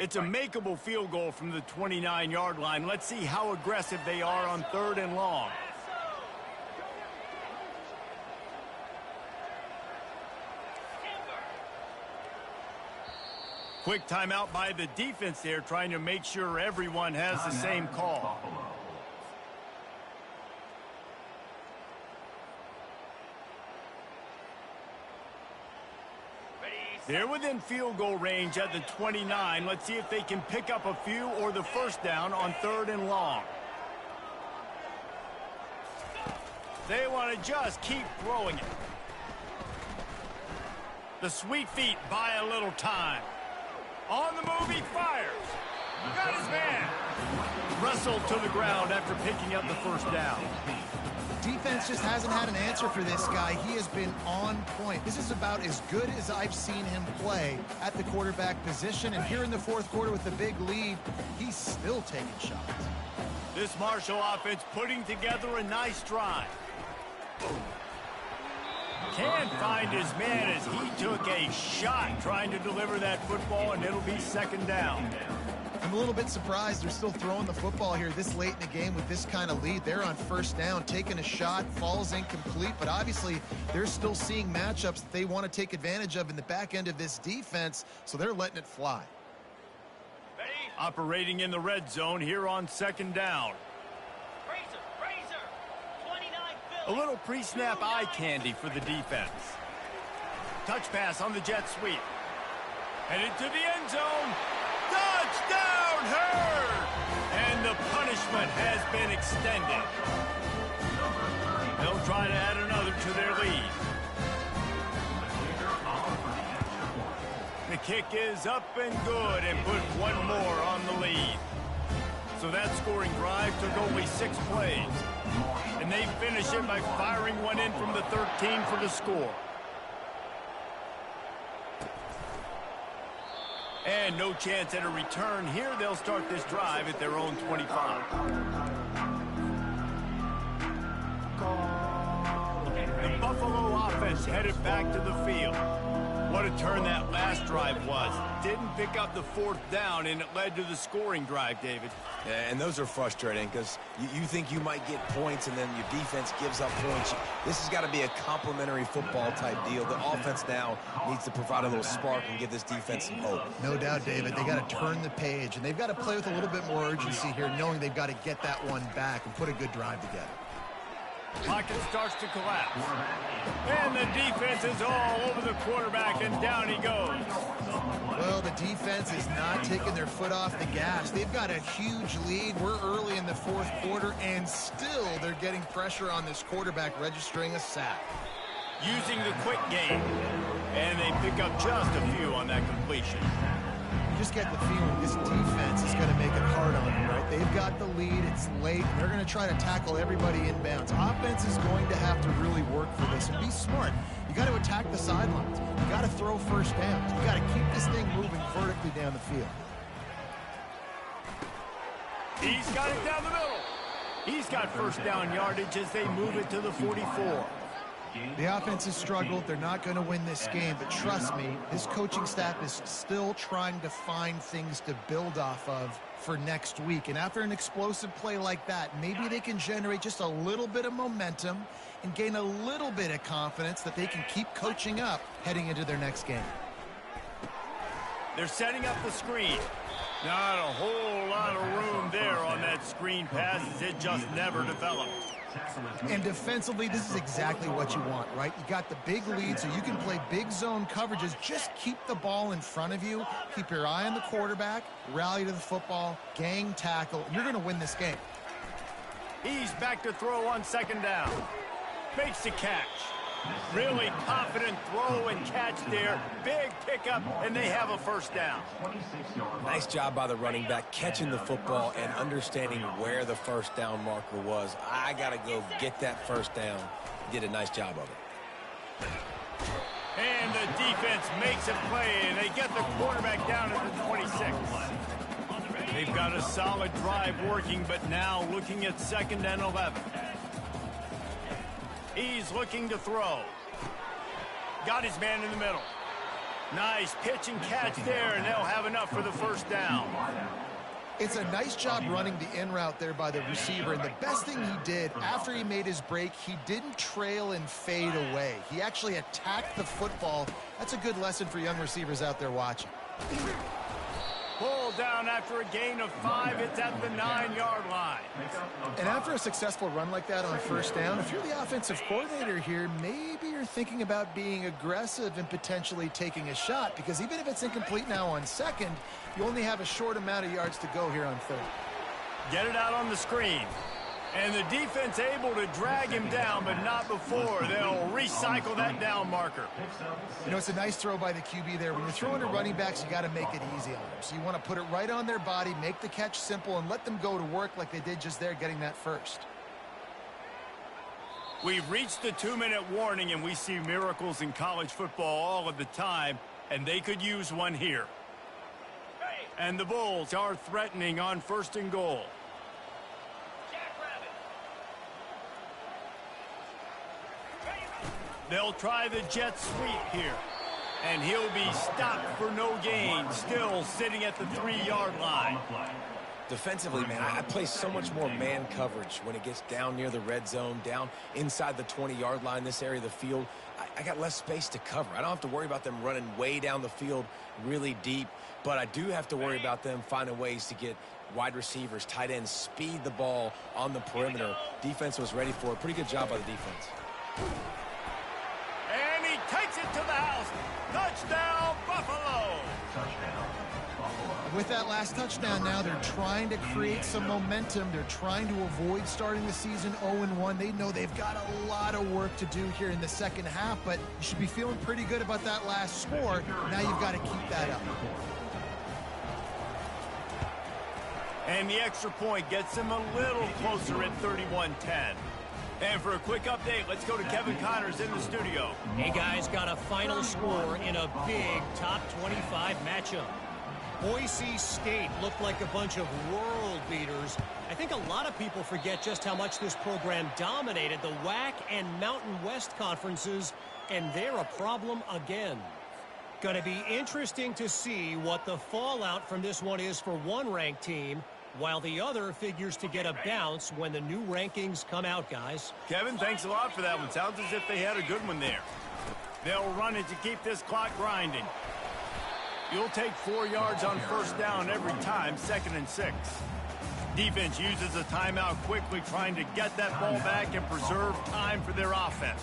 A: It's a makeable field goal from the 29-yard line. Let's see how aggressive they are on third and long. Quick timeout by the defense there, trying to make sure everyone has the same call. They're within field goal range at the 29. Let's see if they can pick up a few or the first down on third and long. They want to just keep throwing it. The sweet feet buy a little time. On the move, he fires. Got his man. Wrestled to the ground after picking up the first down.
B: Defense just hasn't had an answer for this guy. He has been on point. This is about as good as I've seen him play at the quarterback position. And here in the fourth quarter with the big lead, he's still taking shots.
A: This Marshall offense putting together a nice drive. Can't find his man as he took a shot trying to deliver that football, and it'll be second down.
B: I'm a little bit surprised they're still throwing the football here this late in the game with this kind of lead. They're on first down, taking a shot, falls incomplete, but obviously they're still seeing matchups that they want to take advantage of in the back end of this defense, so they're letting it fly.
A: Operating in the red zone here on second down.
E: Razor, 29
A: A
E: Philly.
A: little pre-snap eye candy for the defense. Touch pass on the jet sweep. Headed to the end zone. Touchdown, Hurd! And the punishment has been extended. They'll try to add another to their lead. The kick is up and good and put one more on the lead. So that scoring drive took only 6 plays. And they finish it by firing one in from the 13 for the score. And no chance at a return here. They'll start this drive at their own 25. The Buffalo offense headed back to the field. What a turn that last drive was. Didn't pick up the 4th down, and it led to the scoring drive, David.
C: Yeah, and those are frustrating because you think you might get points and then your defense gives up points. This has got to be a complementary football type deal. The offense now needs to provide a little spark and give this defense some hope.
B: No doubt, David. They got to turn the page, and they've got to play with a little bit more urgency here, knowing they've got to get that one back and put a good drive together.
A: Pocket starts to collapse. And the defense is all over the quarterback, and down he goes.
B: Well, the defense is not taking their foot off the gas. They've got a huge lead. We're early in the 4th quarter, and still they're getting pressure on this quarterback, registering a sack.
A: Using the quick game. And they pick up just a few on that completion.
B: You just get the feeling this defense is going to make it hard on them, right? They've got the lead. It's late. They're going to try to tackle everybody inbounds. Offense is going to have to really work for this and be smart. You got to attack the sidelines. You got to throw first downs. You got to keep this thing moving vertically down the field.
A: He's got it down the middle. He's got first down yardage as they move it to the 44.
B: The offense has struggled. They're not going to win this game, but trust me, this coaching staff is still trying to find things to build off of for next week. And after an explosive play like that, maybe they can generate just a little bit of momentum and gain a little bit of confidence that they can keep coaching up heading into their next game.
A: They're setting up the screen. Not a whole lot of room there on that screen pass as it just never developed.
B: And defensively, this is exactly what you want, right? You got the big lead, so you can play big zone coverages. Just keep the ball in front of you. Keep your eye on the quarterback. Rally to the football. Gang tackle. You're going to win this game.
A: He's back to throw on second down. Makes the catch. Really confident throw and catch there. Big pickup, and they have a first down.
C: Nice job by the running back catching the football and understanding where the first down marker was. I got to go get that first down. He did a nice job of it.
A: And the defense makes a play, and they get the quarterback down at the 26. They've got a solid drive working, but now looking at 2nd and 11. He's looking to throw. Got his man in the middle. Nice pitch and catch there, and they'll have enough for the first down.
B: It's a nice job running the in route there by the receiver, and the best thing he did after he made his break, he didn't trail and fade away. He actually attacked the football. That's a good lesson for young receivers out there watching.
A: Pulled down after a gain of 5. It's at the 9-yard line.
B: And after a successful run like that on first down, if you're the offensive coordinator here, maybe you're thinking about being aggressive and potentially taking a shot, because even if it's incomplete now on second, you only have a short amount of yards to go here on third.
A: Get it out on the screen. And the defense able to drag him down, but not before. They'll recycle that down marker.
B: You know, it's a nice throw by the QB there. When you're throwing to running backs, you got to make it easy on them. So you want to put it right on their body, make the catch simple, and let them go to work like they did just there, getting that first.
A: We've reached the 2-minute warning, and we see miracles in college football all of the time, and they could use one here. And the Bulls are threatening on 1st and goal. They'll try the jet sweep here. And he'll be stopped for no gain, still sitting at the 3-yard line.
C: Defensively, man, I play so much more man coverage when it gets down near the red zone, down inside the 20-yard line, this area of the field. I got less space to cover. I don't have to worry about them running way down the field really deep, but I do have to worry about them finding ways to get wide receivers, tight ends, speed the ball on the perimeter. Defense was ready for it. Pretty good job by the defense.
A: And he takes it to the house. Touchdown, Buffalo.
D: Touchdown, Buffalo.
B: With that last touchdown now, they're trying to create some momentum. They're trying to avoid starting the season 0-1. They know they've got a lot of work to do here in the second half, but you should be feeling pretty good about that last score. Now you've got to keep that up.
A: And the extra point gets him a little closer at 31-10. And for a quick update, let's go to Kevin Connors in the studio.
F: Hey, guys, got a final score in a big top 25 matchup. Boise State looked like a bunch of world beaters. I think a lot of people forget just how much this program dominated the WAC and Mountain West conferences, and they're a problem again. Going to be interesting to see what the fallout from this one is for one ranked team, while the other figures to get a bounce when the new rankings come out, guys.
A: Kevin, thanks a lot for that one. Sounds as if they had a good one there. They'll run it to keep this clock grinding. You'll take 4 yards on first down every time, 2nd and 6. Defense uses a timeout quickly, trying to get that ball back and preserve time for their offense.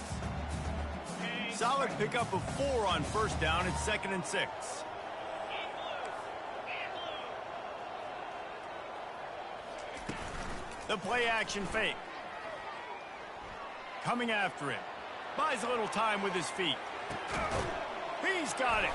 A: Solid pickup of 4 on first down at 2nd and 6. The play action fake. Coming after it. Buys a little time with his feet. He's got it.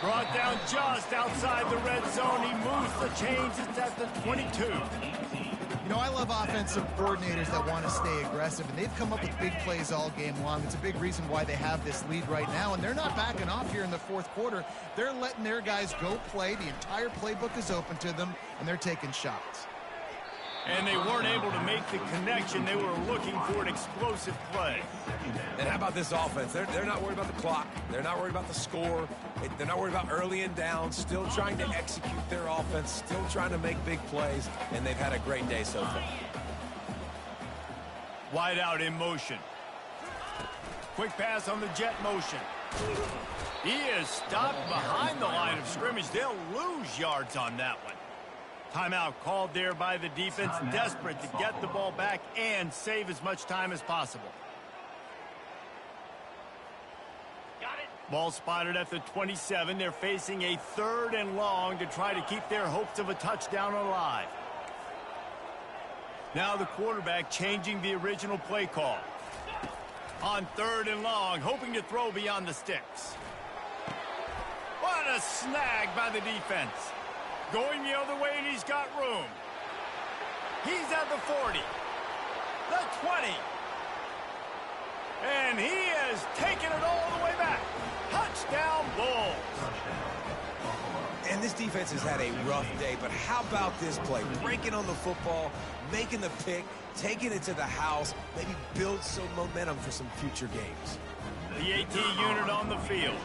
A: Brought down just outside the red zone. He moves the chains. It's at the 22.
B: You know, I love offensive coordinators that want to stay aggressive, and they've come up with big plays all game long. It's a big reason why they have this lead right now, and they're not backing off here in the fourth quarter. They're letting their guys go play. The entire playbook is open to them, and they're taking shots.
A: And they weren't able to make the connection. They were looking for an explosive play.
C: And how about this offense? They're not worried about the clock. They're not worried about the score. They're not worried about early and down. Still trying to execute their offense. Still trying to make big plays. And they've had a great day so far.
A: Wide out in motion. Quick pass on the jet motion. He is stopped behind the line of scrimmage. They'll lose yards on that one. Timeout called there by the defense, desperate to get the ball back and save as much time as possible.
E: Got it.
A: Ball spotted at the 27. They're facing a 3rd and long to try to keep their hopes of a touchdown alive. Now the quarterback changing the original play call. On 3rd and long, hoping to throw beyond the sticks. What a snag by the defense. Going the other way, and he's got room. He's at the 40. The 20. And he is taking it all the way back. Touchdown, Bulls.
C: And this defense has had a rough day, but how about this play? Breaking on the football, making the pick, taking it to the house, maybe build some momentum for some future games.
A: The AT unit on the field.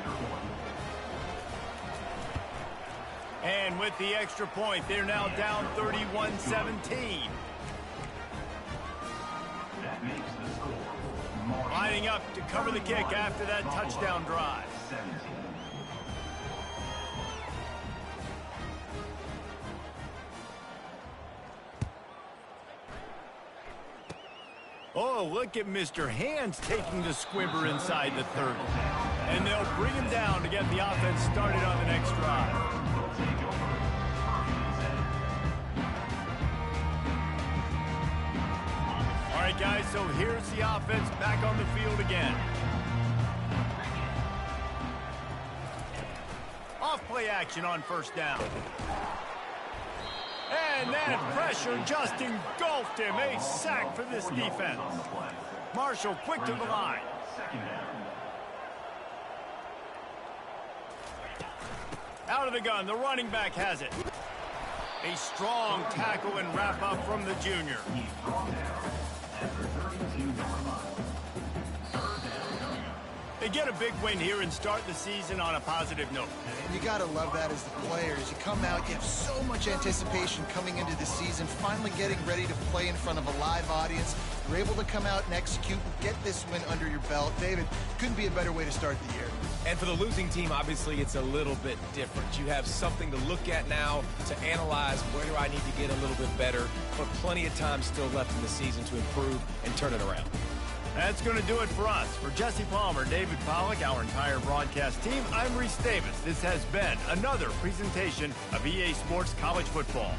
A: And with the extra point, they're now down 31-17.
D: That makes the score.
A: Lining up to cover the kick after that touchdown drive.
D: 17.
A: Oh, look at Mr. Hands taking the squibber inside the 30. And they'll bring him down to get the offense started on the next drive. All right, guys, so here's the offense back on the field again. Off play action on first down. And that pressure just engulfed him. A sack for this defense. Marshall quick to the line. Out of the gun, the running back has it. A strong tackle and wrap up from the junior. They get a big win here and start the season on a positive note.
B: And you got to love that as the player. As you come out, you have so much anticipation coming into the season, finally getting ready to play in front of a live audience. You're able to come out and execute and get this win under your belt. David, couldn't be a better way to start the year.
C: And for the losing team, obviously, it's a little bit different. You have something to look at now to analyze where do I need to get a little bit better, but plenty of time still left in the season to improve and turn it around.
A: That's going to do it for us. For Jesse Palmer, David Pollack, our entire broadcast team, I'm Reese Davis. This has been another presentation of EA Sports College Football.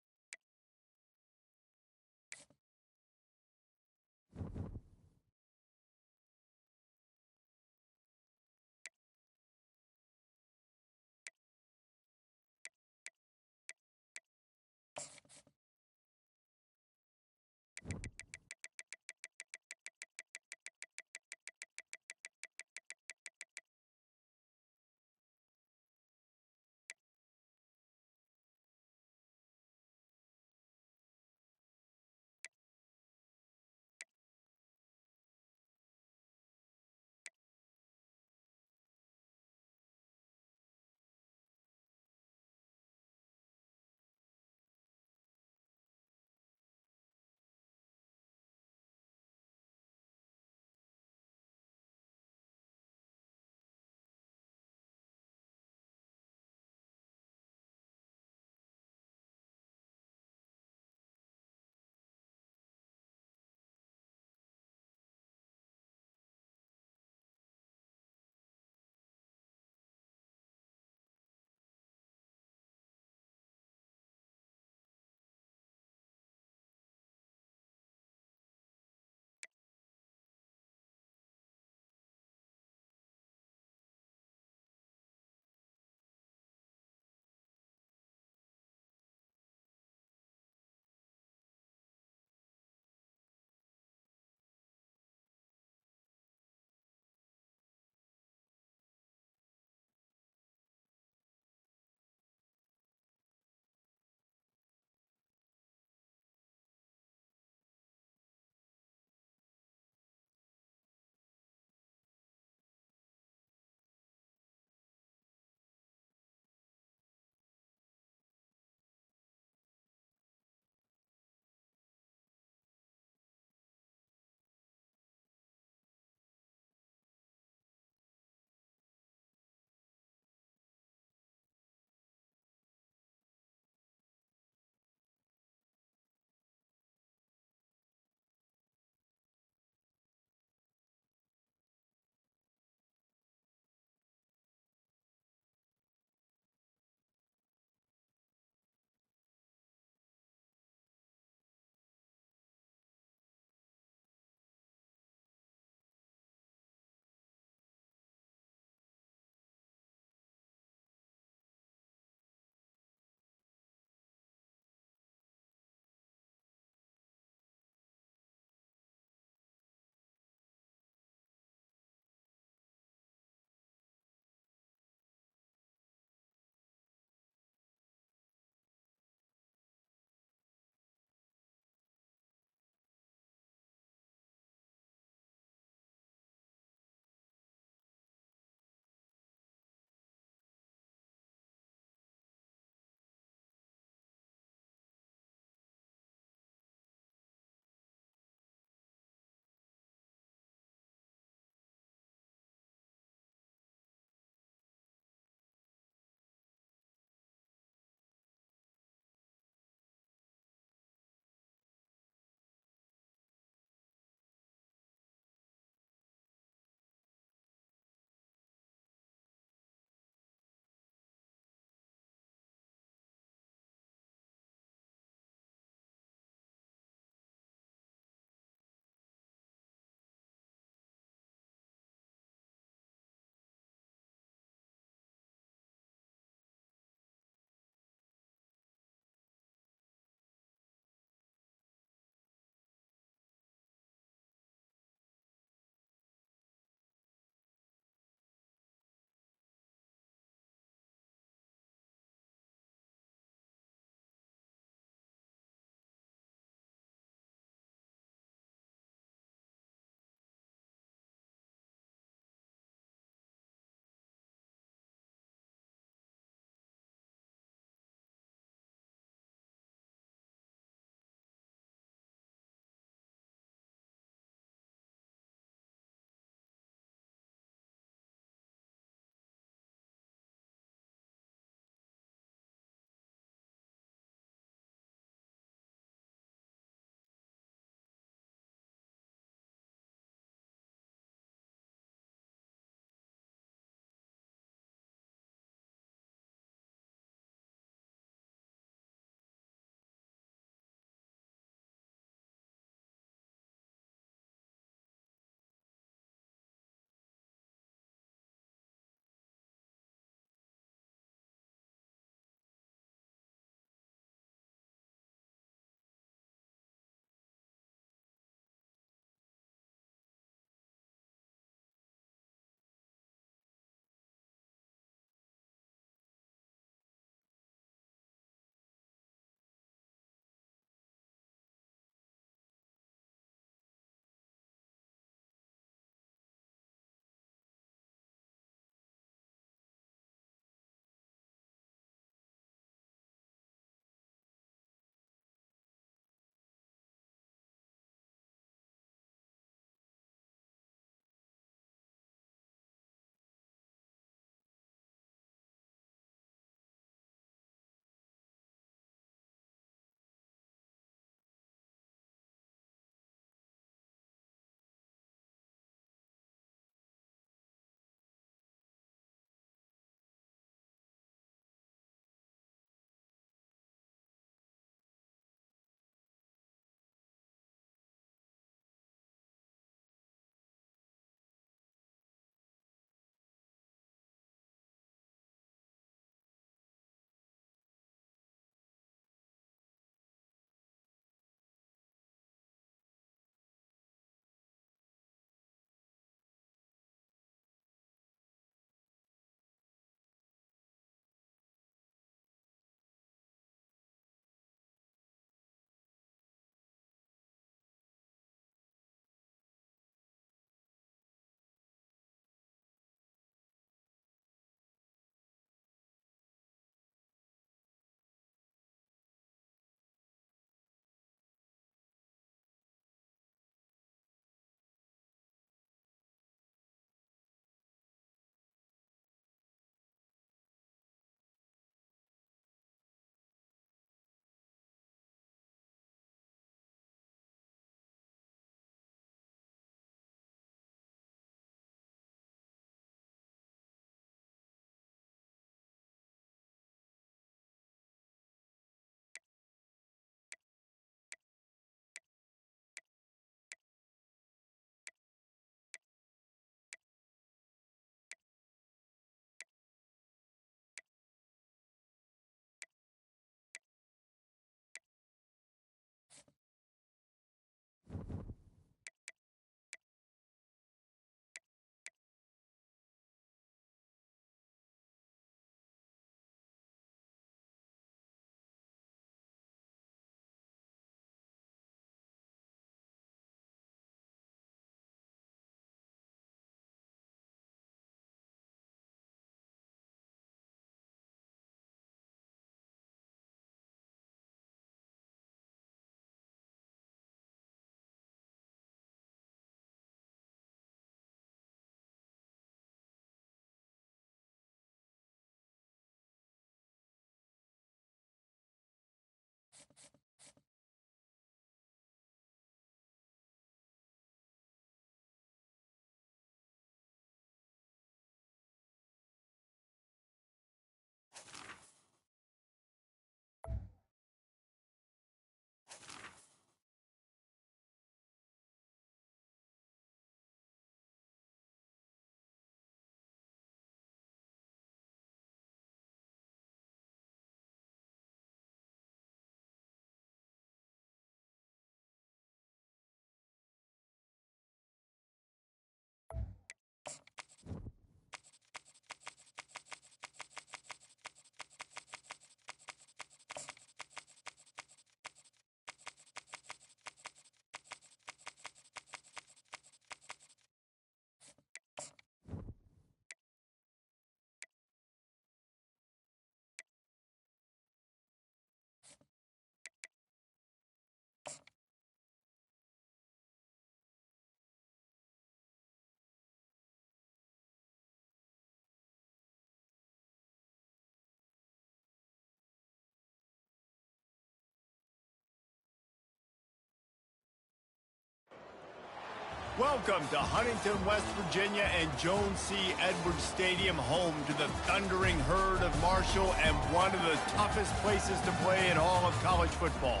A: Welcome to Huntington, West Virginia and Jones C. Edwards Stadium, home to the thundering herd of Marshall and one of the toughest places to play in all of college football.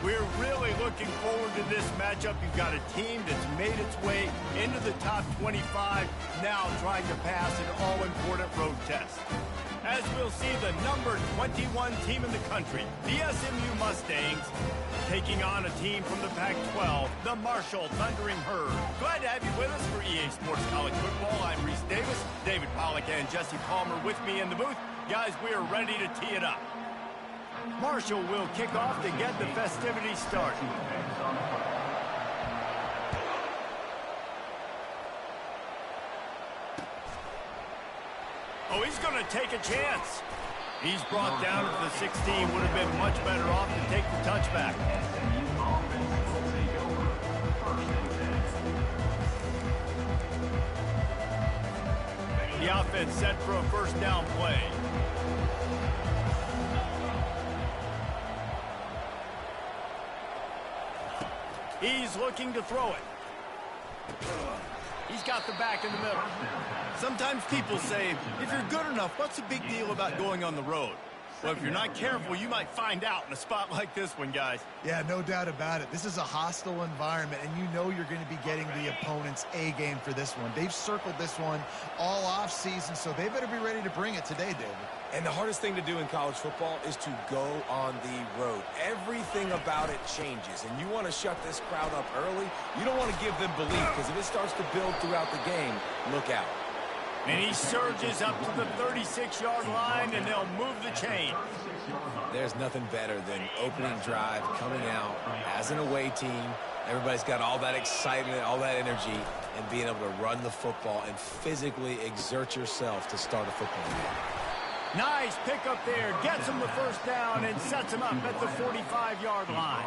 A: We're really looking forward to this matchup. You've got a team that's made its way into the top 25, now trying to pass an all-important road test. As we'll see, the number 21 team in the country, the SMU Mustangs, taking on a team from the Pac-12, the Marshall Thundering Herd. Glad to have you with us for EA Sports College Football. I'm Reese Davis, David Pollack and Jesse Palmer with me in the booth. Guys, we are ready to tee it up. Marshall will kick off to get the festivities started. Oh, he's going to take a chance. He's brought down at the 16. Would have been much better off to take the touchback. The offense set for a first down play. He's looking to throw it. He's got the back in the middle. Sometimes people say, if you're good enough, what's the big deal about going on the road? Well, if you're not careful, you might find out in a spot like this one, guys.
B: Yeah, no doubt about it. This is a hostile environment, and you know you're going to be getting the opponent's A game for this one. They've circled this one all off season, so they better be ready to bring it today, David.
C: And the hardest thing to do in college football is to go on the road. Everything about it changes, and you want to shut this crowd up early. You don't want to give them belief, because if it starts to build throughout the game, look out.
A: And he surges up to the 36-yard line, and they'll move the chain.
C: There's nothing better than opening drive, coming out as an away team. Everybody's got all that excitement, all that energy, and being able to run the football and physically exert yourself to start a football game.
A: Nice pickup there. Gets him the first down and sets him up at the 45-yard line.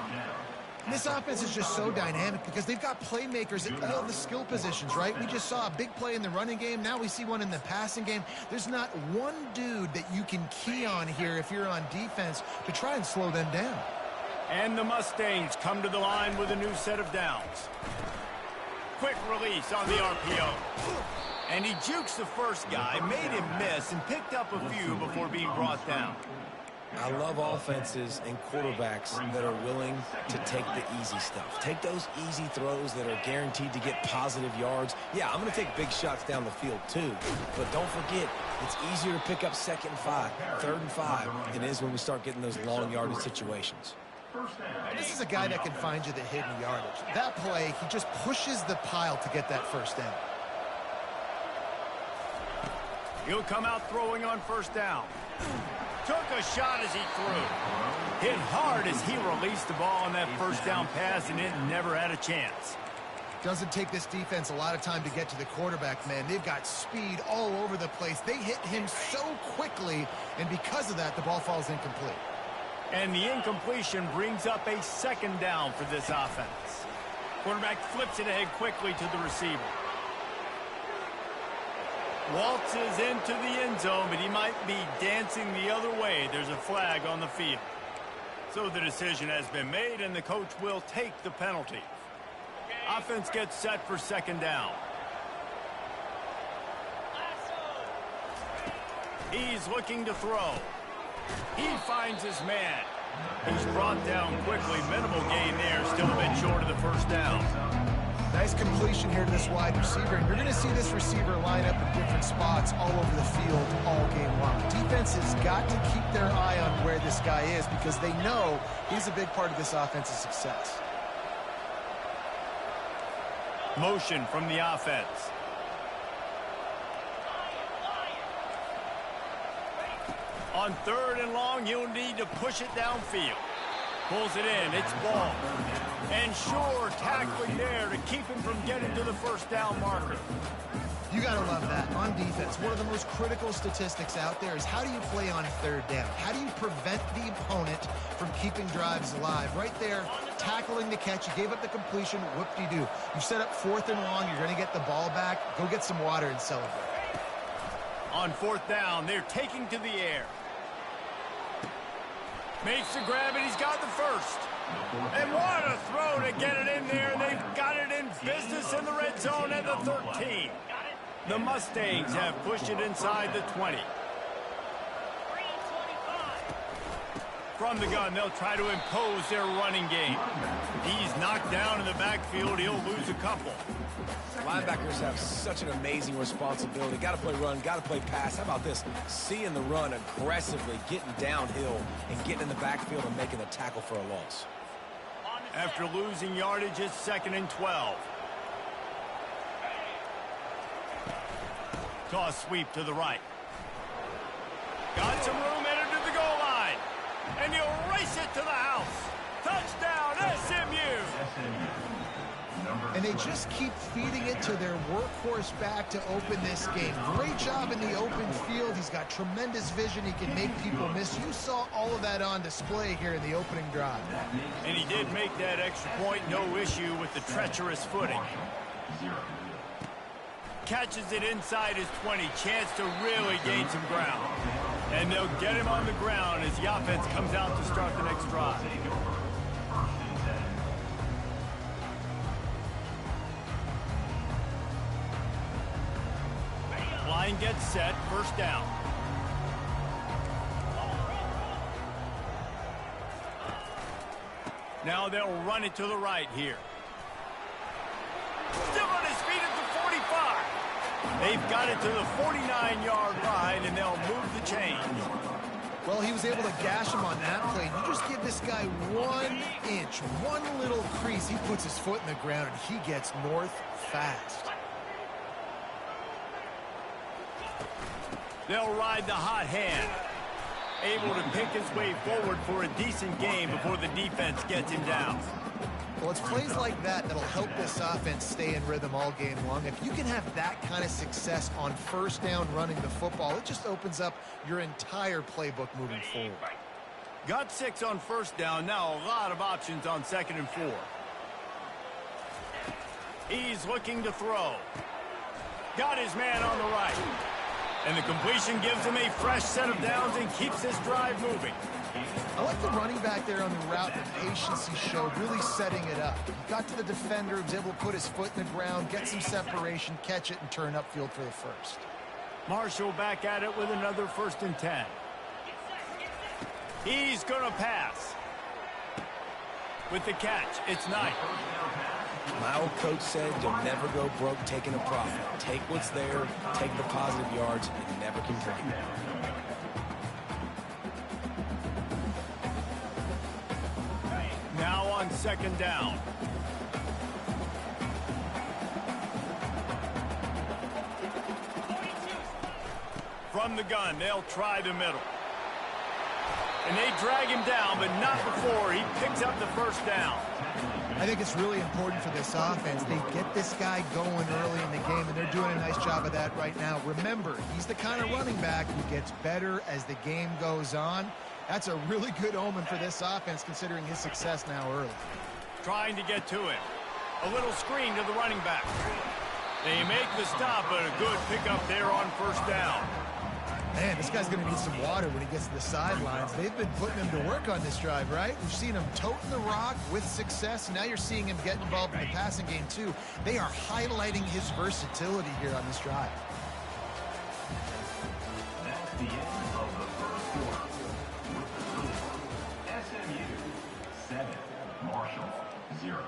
B: This offense is just so dynamic because they've got playmakers at all the skill positions, right? We just saw a big play in the running game. Now we see one in the passing game. There's not one dude that you can key on here if you're on defense to try and slow them down.
A: And the Mustangs come to the line with a new set of downs. Quick release on the RPO. And he jukes the first guy, made him miss, and picked up a few before being brought down.
C: I love offenses and quarterbacks that are willing to take the easy stuff. Take those easy throws that are guaranteed to get positive yards. Yeah, I'm going to take big shots down the field too. But don't forget, it's easier to pick up 2nd and 5, 3rd and 5 than it is when we start getting those long yardage situations.
B: This is a guy that can find you the hidden yardage. That play, he just pushes the pile to get that first down.
A: He'll come out throwing on first down. Took a shot as he threw. Hit hard as he released the ball on that first down pass, and it never had a chance.
B: Doesn't take this defense a lot of time to get to the quarterback, man. They've got speed all over the place. They hit him so quickly, and because of that, the ball falls incomplete.
A: And the incompletion brings up a 2nd down for this offense. Quarterback flips it ahead quickly to the receiver. Waltzes into the end zone, but he might be dancing the other way. There's a flag on the field. So the decision has been made, and the coach will take the penalty. Offense gets set for 2nd down. He's looking to throw. He finds his man. He's brought down quickly. Minimal gain there. Still a bit short of the first down.
B: Nice completion here to this wide receiver, and you're going to see this receiver line up in different spots all over the field all game long. Defense has got to keep their eye on where this guy is because they know he's a big part of this offense's success.
A: Motion from the offense. On 3rd and long, he'll need to push it downfield. Pulls it in. It's ball. And sure, tackling there to keep him from getting to the first down marker.
B: You got to love that. On defense, one of the most critical statistics out there is how do you play on 3rd down? How do you prevent the opponent from keeping drives alive? Right there, tackling the catch. You gave up the completion. Whoop-de-doo. You set up 4th and long. You're going to get the ball back. Go get some water and celebrate.
A: On 4th down, they're taking to the air. Makes the grab, and he's got the first. And what a throw to get it in there. They've got it in business in the red zone at the 13. The Mustangs have pushed it inside the 20. From the gun, they'll try to impose their running game. He's knocked down in the backfield. He'll lose a couple.
C: Linebackers have such an amazing responsibility. Got to play run, got to play pass. How about this? Seeing the run aggressively, getting downhill, and getting in the backfield and making a tackle for a loss.
A: After losing yardage, it's 2nd and 12. Toss sweep to the right. Got some room, headed to the goal line. And he'll race it to the house. Touchdown, SMU!
B: And they just keep feeding it to their workhorse back to open this game. Great job in the open field. He's got tremendous vision. He can make people miss. You saw all of that on display here in the opening drive.
A: And he did make that extra point, no issue with the treacherous footing. Catches it inside his 20. Chance to really gain some ground. And they'll get him on the ground as the offense comes out to start the next drive. Line gets set, first down. Now they'll run it to the right here. Still on his feet at the 45. They've got it to the 49-yard line, and they'll move the chains.
B: Well, he was able to gash him on that play. You just give this guy 1 inch, one little crease. He puts his foot in the ground, and he gets north fast.
A: They'll ride the hot hand. Able to pick his way forward for a decent game before the defense gets him down.
B: Well, it's plays like that that'll help this offense stay in rhythm all game long. If you can have that kind of success on first down running the football, it just opens up your entire playbook moving forward.
A: Got 6 on first down. Now a lot of options on 2nd and 4. He's looking to throw. Got his man on the right. And the completion gives him a fresh set of downs and keeps this drive moving.
B: I like the running back there on the route, the patience he showed, really setting it up. He got to the defender, was able to put his foot in the ground, get some separation, catch it, and turn upfield for the first.
A: Marshall back at it with another 1st and 10. He's going to pass. With the catch, it's Knight.
C: My old coach said you'll never go broke taking a profit. Take what's there, take the positive yards, and never complain.
A: Now on 2nd down. From the gun, they'll try the middle. And they drag him down, but not before he picks up the first down.
B: I think it's really important for this offense. They get this guy going early in the game, and they're doing a nice job of that right now. Remember, he's the kind of running back who gets better as the game goes on. That's a really good omen for this offense, considering his success now early.
A: Trying to get to him. A little screen to the running back. They make the stop, but a good pickup there on first down.
B: Man, this guy's going to need some water when he gets to the sidelines. They've been putting him to work on this drive, right? We've seen him toting the rock with success. Now you're seeing him get involved in the passing game, too. They are highlighting his versatility here on this drive.
D: That's the end of the first quarter. With the score, SMU 7, Marshall 0.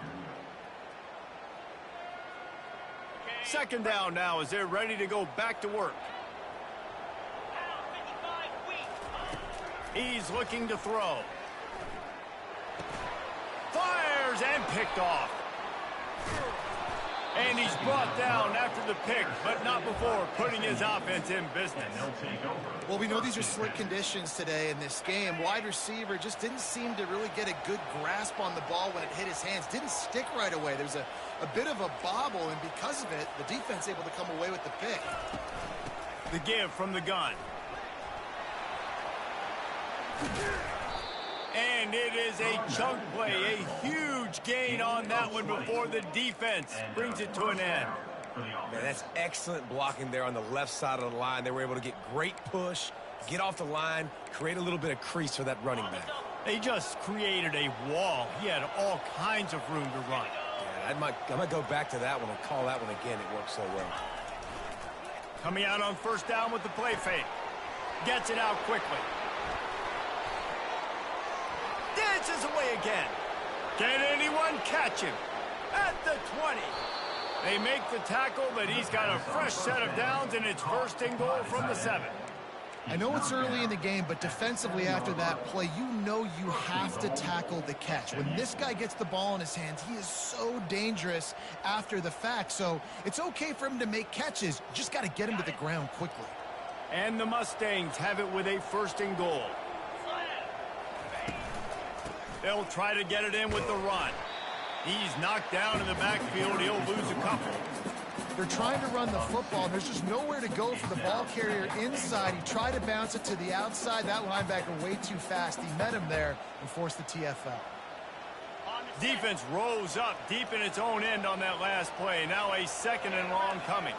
A: 2nd down now as they're ready to go back to work. He's looking to throw. Fires and picked off. And he's brought down after the pick, but not before putting his offense in business.
B: Well, we know these are slick conditions today in this game. Wide receiver just didn't seem to really get a good grasp on the ball when it hit his hands. Didn't stick right away. There's a bit of a bobble, and because of it, the defense able to come away with the pick.
A: The give from the gun. And it is a chunk play, a huge gain on that one before the defense brings it to an end.
C: Man, that's excellent blocking there on the left side of the line. They were able to get great push, get off the line, create a little bit of crease for that running back.
A: They just created a wall. He had all kinds of room to run.
C: Yeah, I might go back to that one and call that one again. It worked so well.
A: Coming out on first down with the play fake. Gets it out quickly. Dances away again. Can anyone catch him? At the 20. They make the tackle, but he's got a fresh set of downs, and it's first and goal from the 7.
B: I know it's early in the game, but defensively after that play, you know you have to tackle the catch. When this guy gets the ball in his hands, he is so dangerous after the fact. So it's okay for him to make catches. You just got to get him to the ground quickly.
A: And the Mustangs have it with a first and goal. They'll try to get it in with the run. He's knocked down in the backfield. He'll lose a couple.
B: They're trying to run the football, and there's just nowhere to go for the ball carrier inside. He tried to bounce it to the outside. That linebacker way too fast. He met him there and forced the TFL.
A: Defense rose up deep in its own end on that last play. Now a second and long coming.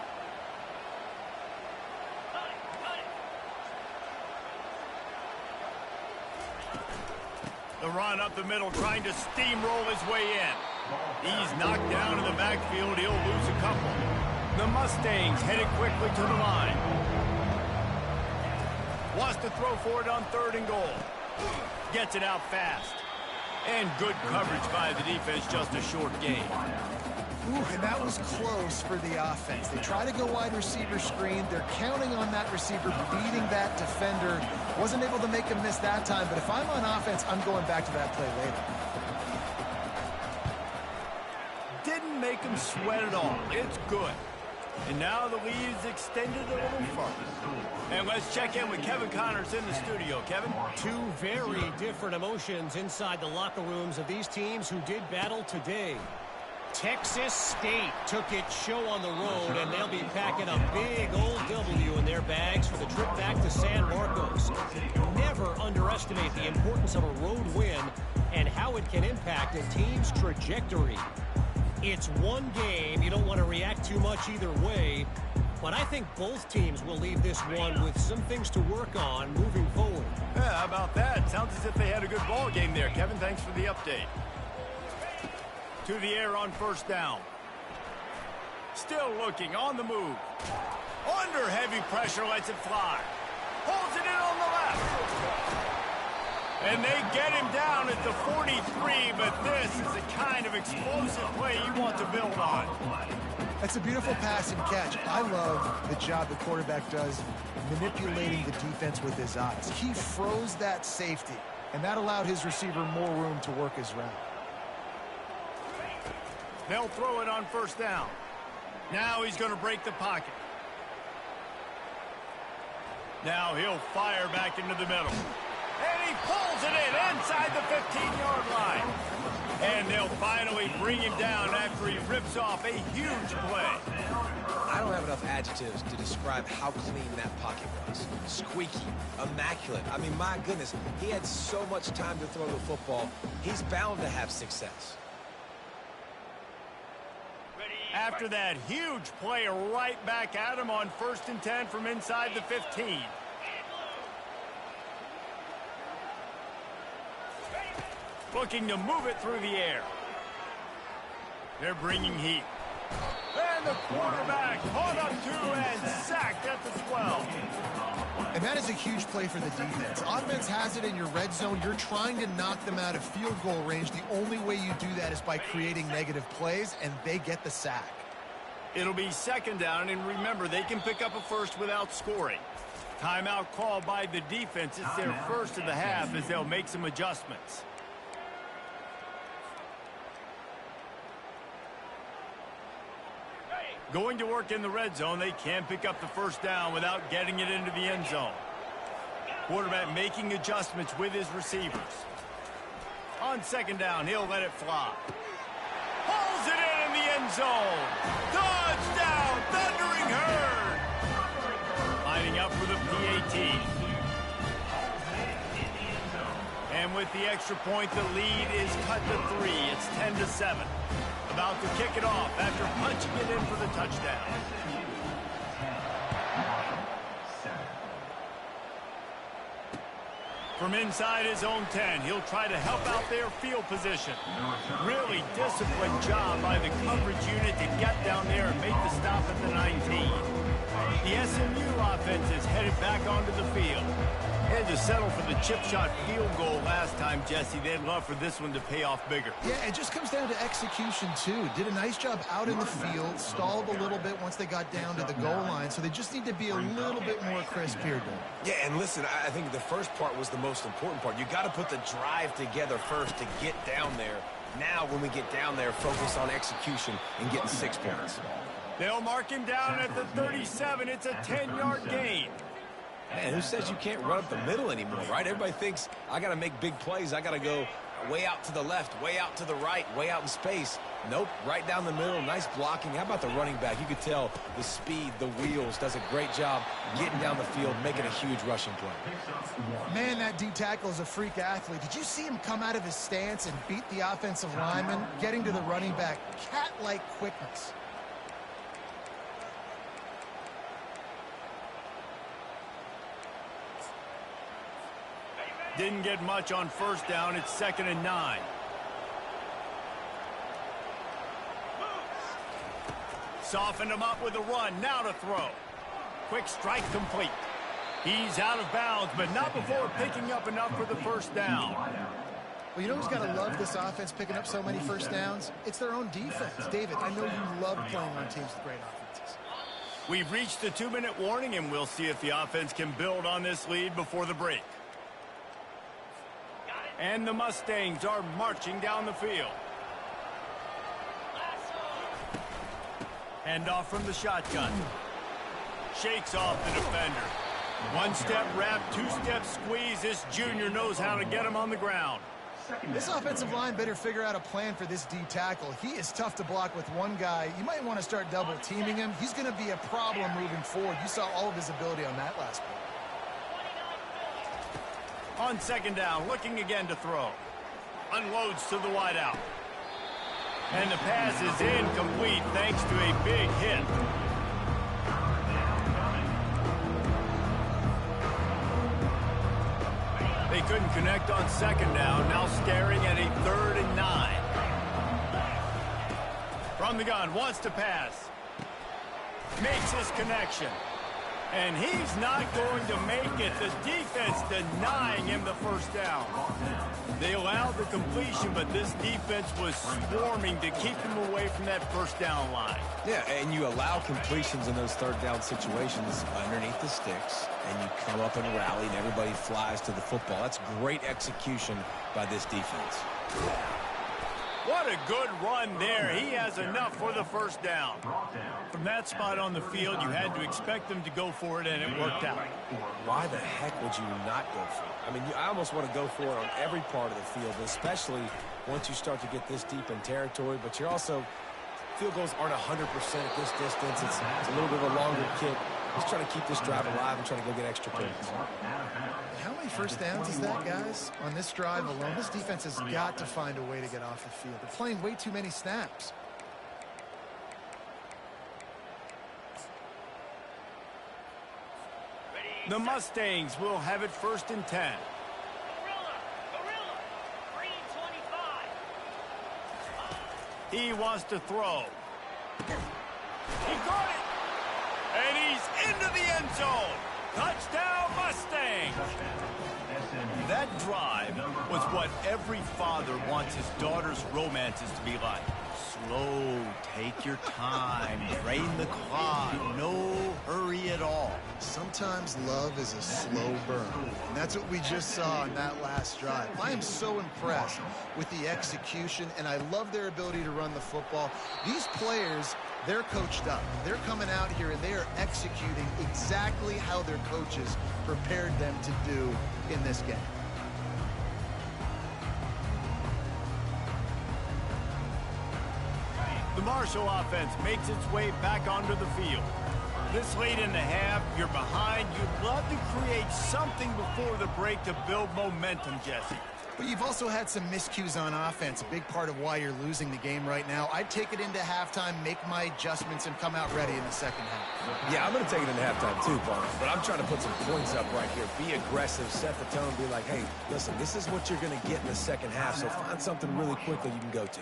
A: The run up the middle, trying to steamroll his way in. He's knocked down in the backfield. He'll lose a couple. The Mustangs headed quickly to the line. Wants to throw for it on third and goal. Gets it out fast. And good coverage by the defense, just a short gain.
B: Ooh, and that was close for the offense. They try to go wide receiver screen. They're counting on that receiver beating that defender. Wasn't able to make him miss that time, but if I'm on offense, I'm going back to that play later.
A: Didn't make him sweat at all. It's good. And now the lead is extended a little further. And let's check in with Kevin Connors in the studio. Kevin?
F: Two very different emotions inside the locker rooms of these teams who did battle today. Texas State took its show on the road, and they'll be packing a big old W in their bags for the trip back to San Marcos. Never underestimate the importance of a road win and how it can impact a team's trajectory. It's one game. You don't want to react too much either way, but I think both teams will leave this one with some things to work on moving forward.
A: Yeah, how about that? Sounds as if they had a good ball game there. Kevin, thanks for the update. To the air on first down. Still looking, on the move. Under heavy pressure, lets it fly. Pulls it in on the left. And they get him down at the 43, but this is the kind of explosive play you want to build on.
B: That's a beautiful pass and catch. I love the job the quarterback does manipulating the defense with his eyes. He froze that safety, and that allowed his receiver more room to work his route.
A: They'll throw it on first down. Now he's going to break the pocket. Now he'll fire back into the middle. And he pulls it in inside the 15-yard line. And they'll finally bring him down after he rips off a huge play.
C: I don't have enough adjectives to describe how clean that pocket was. Squeaky, immaculate. I mean, my goodness, he had so much time to throw the football. He's bound to have success.
A: After that huge play, right back at him on 1st and 10 from inside the 15. Looking to move it through the air. They're bringing heat. And the quarterback caught up to and sacked at the 12.
B: And that is a huge play for the defense. Offense has it in your red zone. You're trying to knock them out of field goal range. The only way you do that is by creating negative plays, and they get the sack.
A: It'll be second down, and remember, they can pick up a first without scoring. Timeout called by the defense. It's their first of the half as they'll make some adjustments. Going to work in the red zone, they can't pick up the first down without getting it into the end zone. Quarterback making adjustments with his receivers. On second down, he'll let it fly. Pulls it in the end zone. Touchdown, Thundering Herd. Lining up for the PAT. And with the extra point, the lead is cut to 3. It's 10-7. About to kick it off after punching it in for the touchdown. From inside his own 10, he'll try to help out their field position. Really disciplined job by the coverage unit to get down there and make the stop at the 19. The SMU offense is headed back onto the field. Had to settle for the chip shot field goal last time, Jesse. They'd love for this one to pay off bigger.
B: Yeah, it just comes down to execution, too. Did a nice job out in the field, stalled a little bit once they got down to the goal line, so they just need to be a little bit more crisp here, Dave.
C: Yeah, and listen, I think the first part was the most important part. You got to put the drive together first to get down there. Now, when we get down there, focus on execution and getting 6 points.
A: They'll mark him down at the 37. It's a 10-yard gain.
C: Man, who says you can't run up the middle anymore, right? Everybody thinks I got to make big plays. I got to go way out to the left, way out to the right, way out in space. Nope, right down the middle. Nice blocking. How about the running back? You could tell the speed, the wheels, does a great job getting down the field, making a huge rushing play.
B: Man, that D-tackle is a freak athlete. Did you see him come out of his stance and beat the offensive lineman, getting to the running back? Cat-like quickness.
A: Didn't get much on first down. It's 2nd and 9. Softened him up with a run. Now to throw. Quick strike complete. He's out of bounds, but not before picking up enough for the first down.
B: Well, you know who's got to love this offense picking up so many first downs? It's their own defense. David, I know you love playing on teams with great offenses.
A: We've reached the 2-minute warning, and we'll see if the offense can build on this lead before the break. And the Mustangs are marching down the field. Handoff from the shotgun. Shakes off the defender. 1-step wrap, 2-step squeeze. This junior knows how to get him on the ground.
B: This offensive line better figure out a plan for this D-tackle. He is tough to block with one guy. You might want to start double-teaming him. He's going to be a problem moving forward. You saw all of his ability on that last play.
A: On 2nd down, looking again to throw. Unloads to the wideout. And the pass is incomplete thanks to a big hit. They couldn't connect on 2nd down, now staring at a 3rd and 9. From the gun, wants to pass. Makes his connection. And he's not going to make it. The defense denying him the first down. They allowed the completion, but this defense was swarming to keep him away from that first down line.
C: Yeah, and you allow completions in those 3rd down situations underneath the sticks, and you come up and rally, and everybody flies to the football. That's great execution by this defense.
A: What a good run there. He has enough for the first down. From that spot on the field, you had to expect them to go for it, and it worked out.
C: Why the heck would you not go for it? I mean, I almost want to go for it on every part of the field, especially once you start to get this deep in territory. But you're also, field goals aren't 100% at this distance. It's a little bit of a longer kick. Just trying to keep this drive alive and trying to go get extra points.
B: How many first downs is that, guys? On this drive alone, this defense has got to find a way to get off the field. They're playing way too many snaps.
A: The Mustangs will have it 1st and 10.
E: Gorilla, green 25.
A: He wants to throw. He caught it. And he's into the end zone. Touchdown, Mustangs. That drive was what every father wants his daughter's romances to be like. Slow, take your time, drain the clock, no hurry at all.
B: Sometimes love is a slow burn, and that's what we just saw on that last drive. I am so impressed with the execution, and I love their ability to run the football. These players, they're coached up. They're coming out here, and they are executing exactly how their coaches prepared them to do in this game.
A: The Marshall offense makes its way back onto the field. This late in the half, you're behind. You'd love to create something before the break to build momentum, Jesse.
B: But you've also had some miscues on offense, a big part of why you're losing the game right now. I'd take it into halftime, make my adjustments, and come out ready in the second half.
C: Yeah, I'm going to take it into halftime too, Barnes, but I'm trying to put some points up right here. Be aggressive, set the tone, be like, hey, listen, this is what you're going to get in the second half, so find something really quick that you can go to.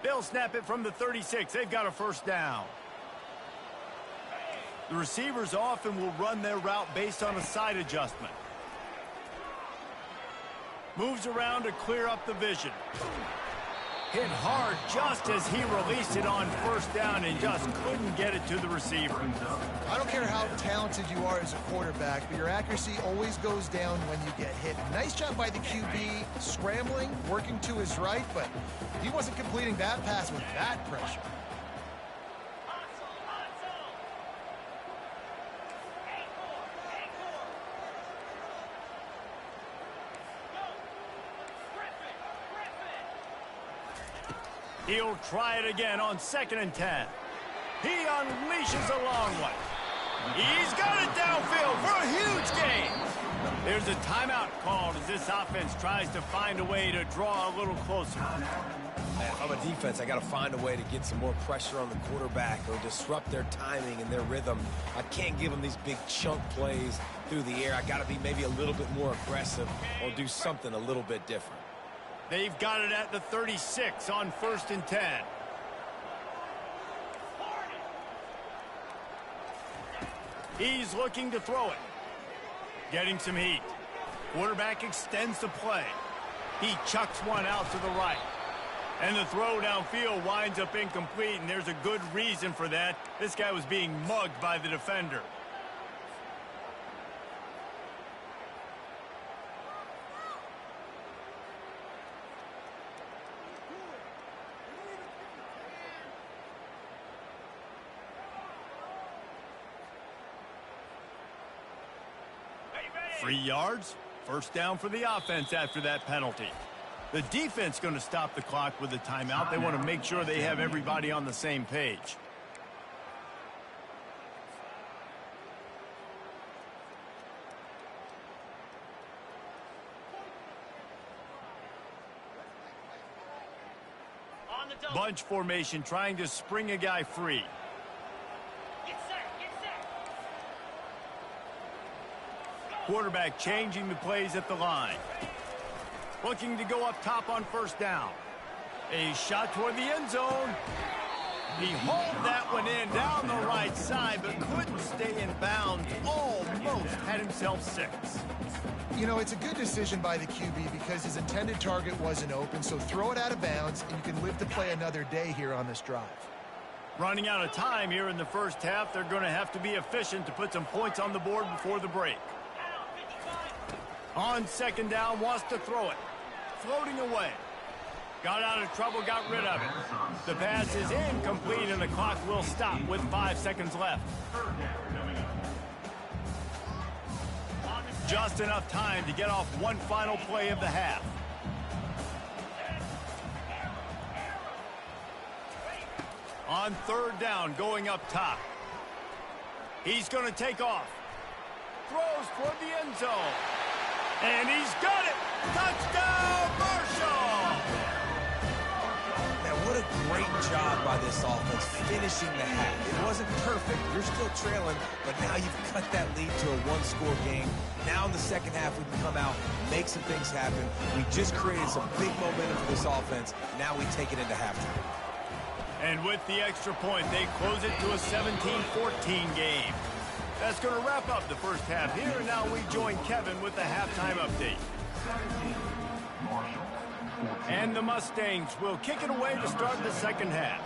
A: They'll snap it from the 36. They've got a first down. The receivers often will run their route based on a side adjustment. Moves around to clear up the vision. Hit hard just as he released it on first down and just couldn't get it to the receiver.
B: I don't care how talented you are as a quarterback, but your accuracy always goes down when you get hit. Nice job by the QB, scrambling, working to his right, but he wasn't completing that pass with that pressure.
A: He'll try it again on 2nd and 10. He unleashes a long one. He's got it downfield for a huge gain. There's a timeout called as this offense tries to find a way to draw a little closer.
C: If I'm a defense, I got to find a way to get some more pressure on the quarterback or disrupt their timing and their rhythm. I can't give them these big chunk plays through the air. I got to be maybe a little bit more aggressive or do something a little bit different.
A: They've got it at the 36 on 1st and 10. He's looking to throw it. Getting some heat. Quarterback extends the play. He chucks one out to the right. And the throw downfield winds up incomplete, and there's a good reason for that. This guy was being mugged by the defender. Free yards, first down for the offense after that penalty. The defense going to stop the clock with a timeout. They want to make sure they have everybody on the same page. Bunch formation trying to spring a guy free. Quarterback changing the plays at the line. Looking to go up top on first down. A shot toward the end zone. He hauled that one in down the right side, but couldn't stay in bounds. Almost had himself 6.
B: You know, it's a good decision by the QB because his intended target wasn't open, so throw it out of bounds, and you can live to play another day here on this drive.
A: Running out of time here in the first half, they're going to have to be efficient to put some points on the board before the break. On 2nd down, wants to throw it. Floating away. Got out of trouble, got rid of it. The pass is incomplete, and the clock will stop with 5 seconds left. Just enough time to get off one final play of the half. On 3rd down, going up top. He's going to take off. Throws toward the end zone. And he's got it! Touchdown, Marshall!
C: Man, what a great job by this offense finishing the half. It wasn't perfect. You're still trailing, but now you've cut that lead to a 1-score game. Now in the second half, we can come out, make some things happen. We just created some big momentum for this offense. Now we take it into halftime.
A: And with the extra point, they close it to a 17-14 game. That's going to wrap up the first half here, and now we join Kevin with the halftime update. And the Mustangs will kick it away to start the second half.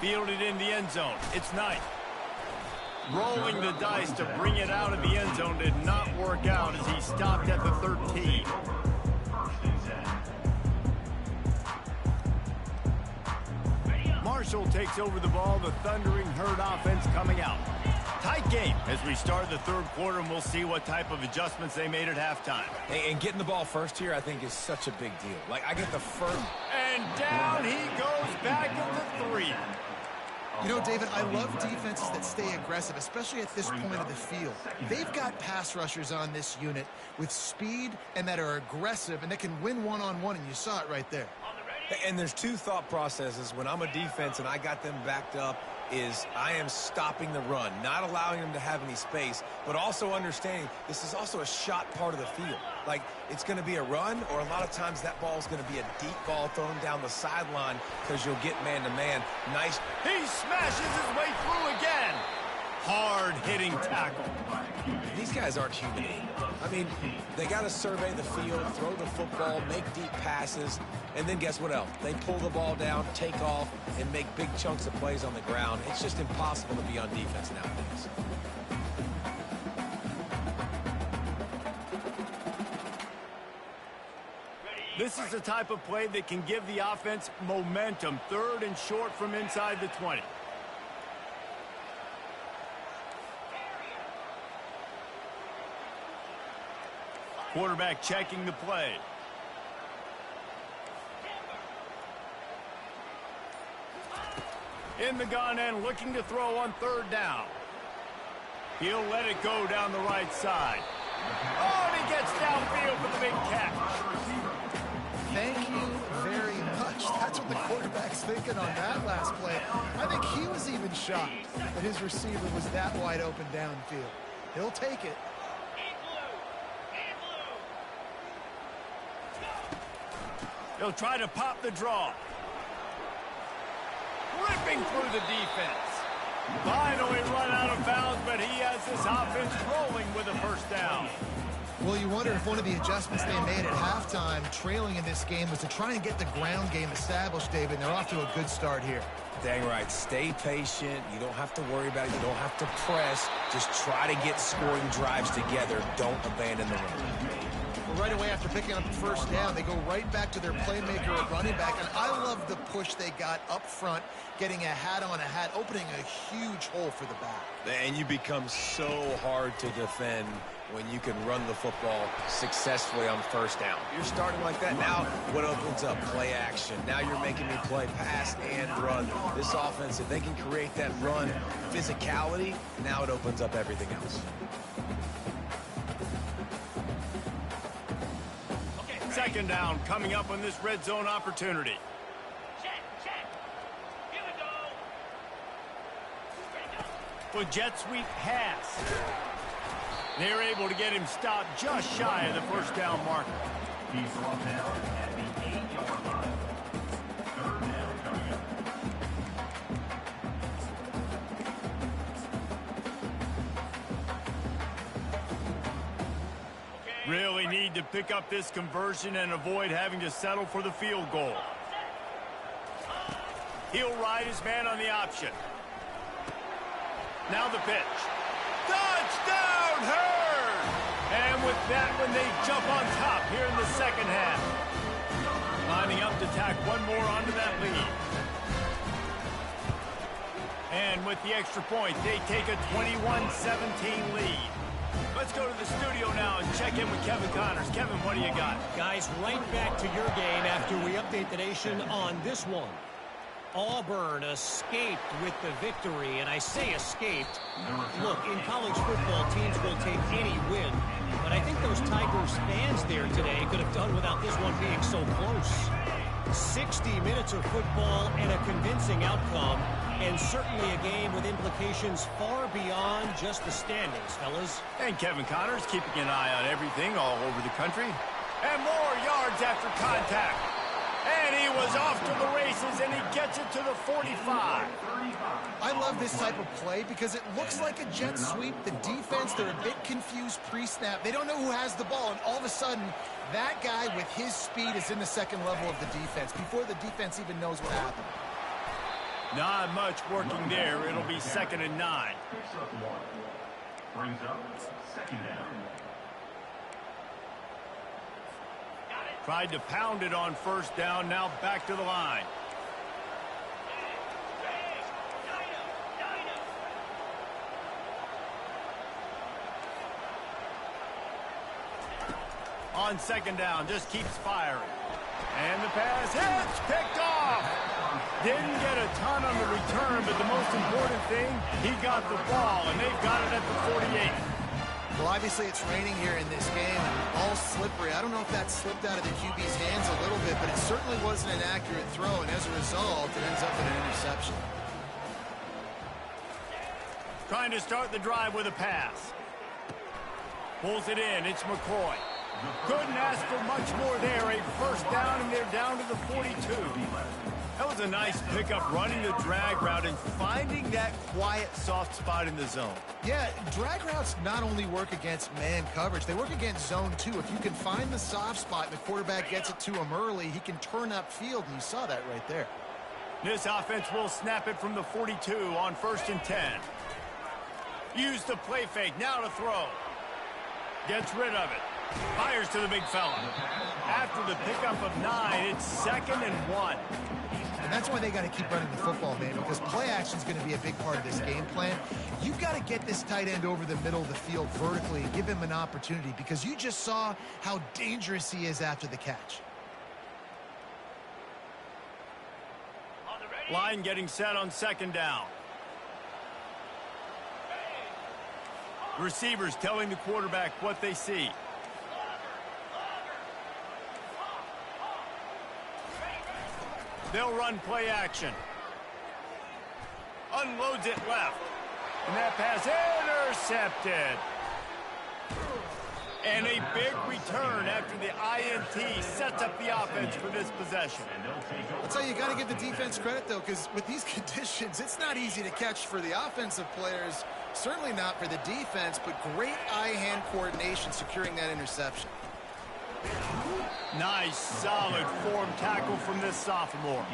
A: Fielded in the end zone. It's Knight. Rolling the dice to bring it out of the end zone did not work out as he stopped at the 13. Marshall takes over the ball. The Thundering Herd offense coming out. Tight game as we start the third quarter, and we'll see what type of adjustments they made at halftime.
C: And getting the ball first here, I think, is such a big deal. Like, I get the first.
A: And down he goes back into 3.
B: You know, David, I love defenses that stay aggressive, especially at this point of the field. They've got pass rushers on this unit with speed and that are aggressive and that can win one-on-one, and you saw it right there.
C: And there's two thought processes when I'm a defense and I got them backed up is I am stopping the run, not allowing them to have any space, but also understanding this is also a shot part of the field. Like, it's going to be a run, or a lot of times that ball is going to be a deep ball thrown down the sideline because you'll get man-to-man. Nice.
A: He smashes his way through again. Hard-hitting tackle.
C: These guys aren't human. I mean, they got to survey the field, throw the football, make deep passes, and then guess what else? They pull the ball down, take off, and make big chunks of plays on the ground. It's just impossible to be on defense nowadays.
A: This is the type of play that can give the offense momentum. 3rd and short from inside the 20. Quarterback checking the play. In the gun end, looking to throw on 3rd down. He'll let it go down the right side. Oh, and he gets downfield for the big catch.
B: Thank you very much. That's what the quarterback's thinking on that last play. I think he was even shocked that his receiver was that wide open downfield. He'll take it.
A: He'll try to pop the draw. Ripping through the defense. Finally run out of bounds, but he has this offense rolling with a first down.
B: Well, you wonder if one of the adjustments they made at halftime, trailing in this game, was to try and get the ground game established, David, and they're off to a good start here.
C: Dang right. Stay patient. You don't have to worry about it. You don't have to press. Just try to get scoring drives together. Don't abandon the run.
B: Right away after picking up the first down, they go right back to their playmaker at running back. And I love the push they got up front, getting a hat on a hat, opening a huge hole for the back.
C: And you become so hard to defend when you can run the football successfully on first down. You're starting like that. Now what opens up? Play action. Now you're making me play pass and run. This offense, if they can create that run physicality, now it opens up everything else.
A: Second down coming up on this red zone opportunity.
E: Check. Here we go.
A: With jet sweep pass. They're able to get him stopped just shy of the first down marker.
D: He's brought down at the 8-yard line. 3rd down coming up.
A: Really need to pick up this conversion and avoid having to settle for the field goal. He'll ride his man on the option. Now the pitch. Touchdown, Hurd! And with that one, they jump on top here in the second half. Lining up to tack one more onto that lead. And with the extra point, they take a 21-17 lead. Let's go to the studio now and check in with Kevin Connors. Kevin, what do you got?
F: Guys, right back to your game after we update the nation on this one. Auburn escaped with the victory, and I say escaped. Look, in college football, teams will take any win, but I think those Tigers fans there today could have done without this one being so close. 60 minutes of football and a convincing outcome, and certainly a game with implications far beyond just the standings, fellas.
A: And Kevin Connors keeping an eye on everything all over the country. And more yards after contact. And he was off to the races, and he gets it to the 45.
B: I love this type of play because it looks like a jet sweep. The defense, they're a bit confused pre-snap. They don't know who has the ball, and all of a sudden, that guy with his speed is in the second level of the defense before the defense even knows what happened.
A: Not much working there. It'll be 2nd and 9.
D: Picks up 1. Brings up 2nd down.
A: Tried to pound it on first down. Now back to the line. On second down, just keeps firing. And the pass hits, picked off. Didn't get a ton on the return, but the most important thing, he got the ball, and they've got it at the 48.
B: Well, obviously it's raining here in this game, and all slippery. I don't know if that slipped out of the QB's hands a little bit, but it certainly wasn't an accurate throw, and as a result, it ends up in an interception.
A: Trying to start the drive with a pass. Pulls it in. It's McCoy. Couldn't ask for much more there. A first down, and they're down to the 42. That was a nice pickup, running the drag route and finding that quiet, soft spot in the zone.
B: Yeah, drag routes not only work against man coverage, they work against zone too. If you can find the soft spot and the quarterback gets it to him early, he can turn upfield, and you saw that right there.
A: This offense will snap it from the 42 on 1st and 10. Use the play fake, now to throw. Gets rid of it. Fires to the big fella. After the pickup of 9, it's 2nd and 1.
B: And that's why they got to keep running the football, man, because play action is going to be a big part of this game plan. You've got to get this tight end over the middle of the field vertically and give him an opportunity, because you just saw how dangerous he is after the catch.
A: Line getting set on 2nd down. Receivers telling the quarterback what they see. They'll run play action. Unloads it left. And that pass intercepted. And a big return after the INT sets up the offense for this possession.
B: I'll tell you, you got to give the defense credit, though, because with these conditions, it's not easy to catch for the offensive players. Certainly not for the defense, but great eye-hand coordination securing that interception.
A: Nice, solid form tackle from this sophomore.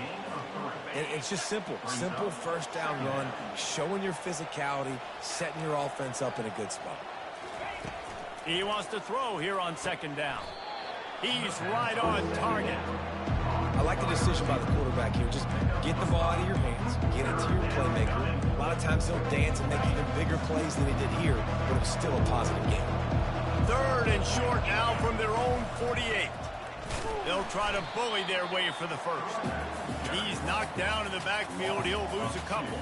C: And it's just simple. Simple first down run, showing your physicality, setting your offense up in a good spot.
A: He wants to throw here on 2nd down. He's right on target.
C: I like the decision by the quarterback here. Just get the ball out of your hands, get it to your playmaker. A lot of times he'll dance and make even bigger plays than he did here, but it's still a positive game.
A: 3rd and short now from their own 48. They'll try to bully their way for the first. He's knocked down in the backfield. He'll lose a couple.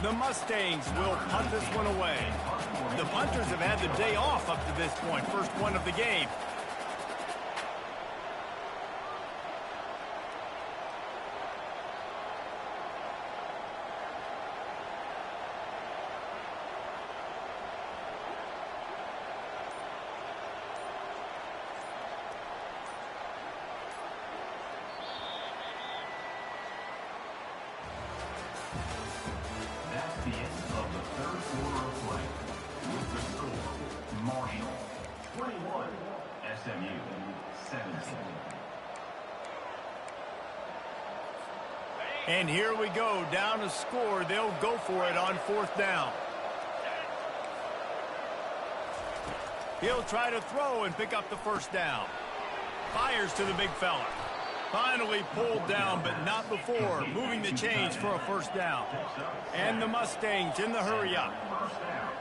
A: The Mustangs will punt this one away. The punters have had the day off up to this point. First one of the game.
D: The end of the 3rd quarter of play. With the score, Marshall 21, SMU 17.
A: And here we go, down a score. They'll go for it on 4th down. He'll try to throw and pick up the first down. Fires to the big fella. Finally pulled down, but not before. Moving the chains for a first down. And the Mustangs in the hurry-up.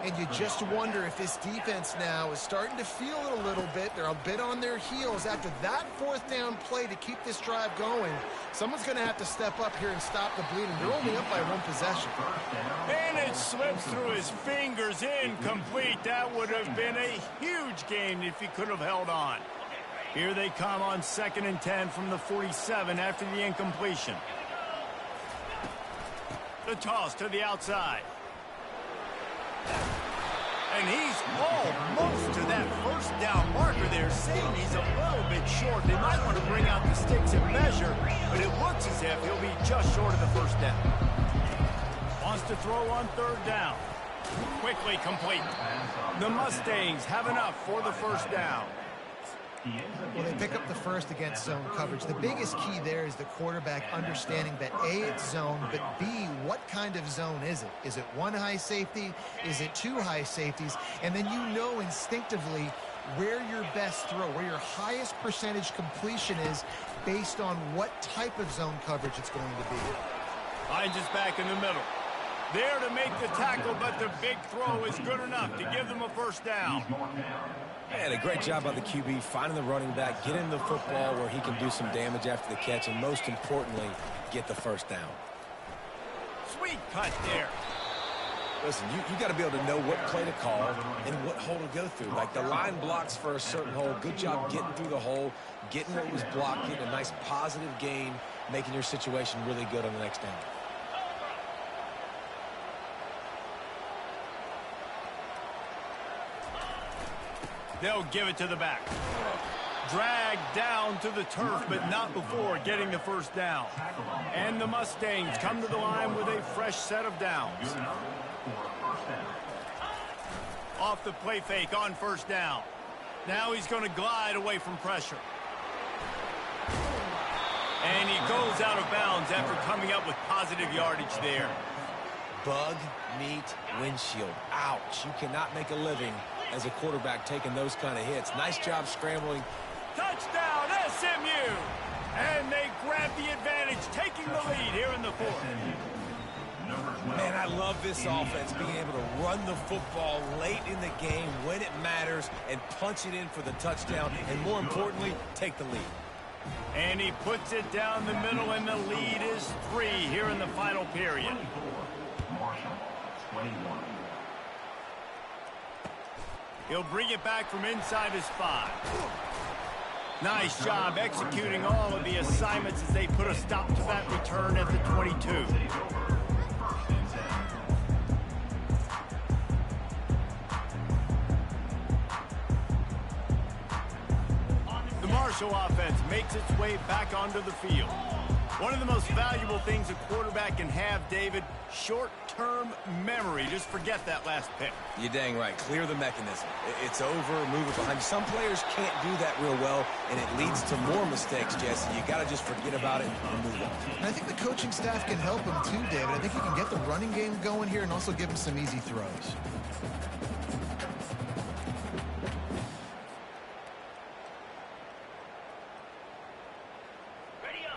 B: And you just wonder if this defense now is starting to feel it a little bit. They're a bit on their heels after that 4th down play to keep this drive going. Someone's going to have to step up here and stop the bleeding. They're only up by 1 possession.
A: And it slips through his fingers, incomplete. That would have been a huge gain if he could have held on. Here they come on 2nd and 10 from the 47 after the incompletion. The toss to the outside. And he's almost to that first down marker there, saying he's a little bit short. They might want to bring out the sticks and measure, but it looks as if he'll be just short of the first down. Wants to throw on 3rd down. Quickly complete. The Mustangs have enough for the first down.
B: Well, they pick up the first against zone coverage. The biggest key there is the quarterback understanding that A, it's zone, but B, what kind of zone is it? Is it 1 high safety? Is it 2 high safeties? And then you know instinctively where your best throw, where your highest percentage completion is based on what type of zone coverage it's going to be.
A: Finds us back in the middle. There to make the tackle, but the big throw is good enough to give them a first down.
C: And a great job by the QB finding the running back, getting the football where he can do some damage after the catch, and most importantly, get the first down.
A: Sweet cut there.
C: Listen, you got to be able to know what play to call and what hole to go through. Like the line blocks for a certain hole. Good job getting through the hole, getting what was blocked, getting a nice positive gain, making your situation really good on the next down.
A: They'll give it to the back. Dragged down to the turf, but not before getting the first down. And the Mustangs come to the line with a fresh set of downs. Off the play fake on first down. Now he's going to glide away from pressure. And he goes out of bounds after coming up with positive yardage there.
C: Bug meet windshield. Ouch. You cannot make a living as a quarterback taking those kind of hits. Nice job scrambling.
A: Touchdown, SMU! And they grab the advantage, taking the lead here in the fourth.
C: Man, I love this offense, being able to run the football late in the game when it matters and punch it in for the touchdown, and more importantly, take the lead.
A: And he puts it down the middle, and the lead is 3 here in the final period.
D: Marshall, 21.
A: He'll bring it back from inside his 5. Nice job executing all of the assignments as they put a stop to that return at the 22. The Marshall offense makes its way back onto the field. One of the most valuable things a quarterback can have, David, short-term memory. Just forget that last pick.
C: You're dang right. Clear the mechanism. It's over, move it behind you. Some players can't do that real well, and it leads to more mistakes, Jesse. You got to just forget about it and move on.
B: And I think the coaching staff can help him too, David. I think he can get the running game going here and also give him some easy throws.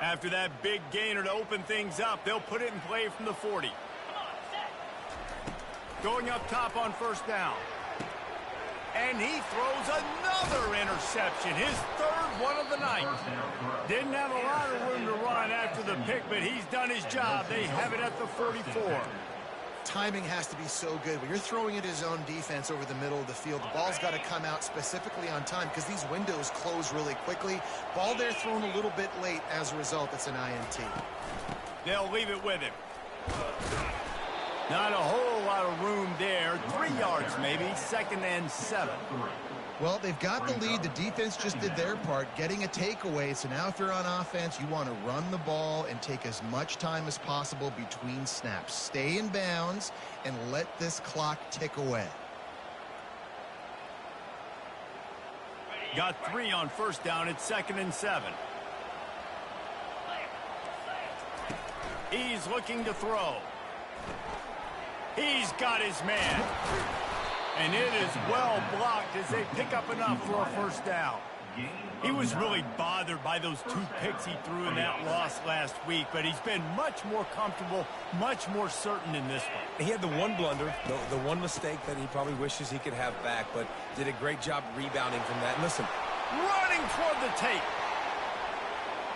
A: After that big gainer to open things up, they'll put it in play from the 40. Going up top on first down. And he throws another interception, his 3rd one of the night. Didn't have a lot of room to run after the pick, but he's done his job. They have it at the 44.
B: Timing has to be so good. When you're throwing at his own defense over the middle of the field, the ball's got to come out specifically on time because these windows close really quickly. Ball there thrown a little bit late. As a result, it's an INT.
A: They'll leave it with him. Not a whole lot of room there. 3 yards maybe, 2nd and 7.
B: Well, they've got the lead. The defense just did their part, getting a takeaway. So now if you're on offense, you want to run the ball and take as much time as possible between snaps. Stay in bounds and let this clock tick away.
A: Got 3 on first down. It's 2nd and 7. He's looking to throw. He's got his man. And it is well blocked as they pick up enough for a first down. He was really bothered by those 2 picks he threw in that loss last week, but he's been much more comfortable, much more certain in this one.
C: He had the one blunder, the one mistake that he probably wishes he could have back, but did a great job rebounding from that. And listen,
A: running toward the tape.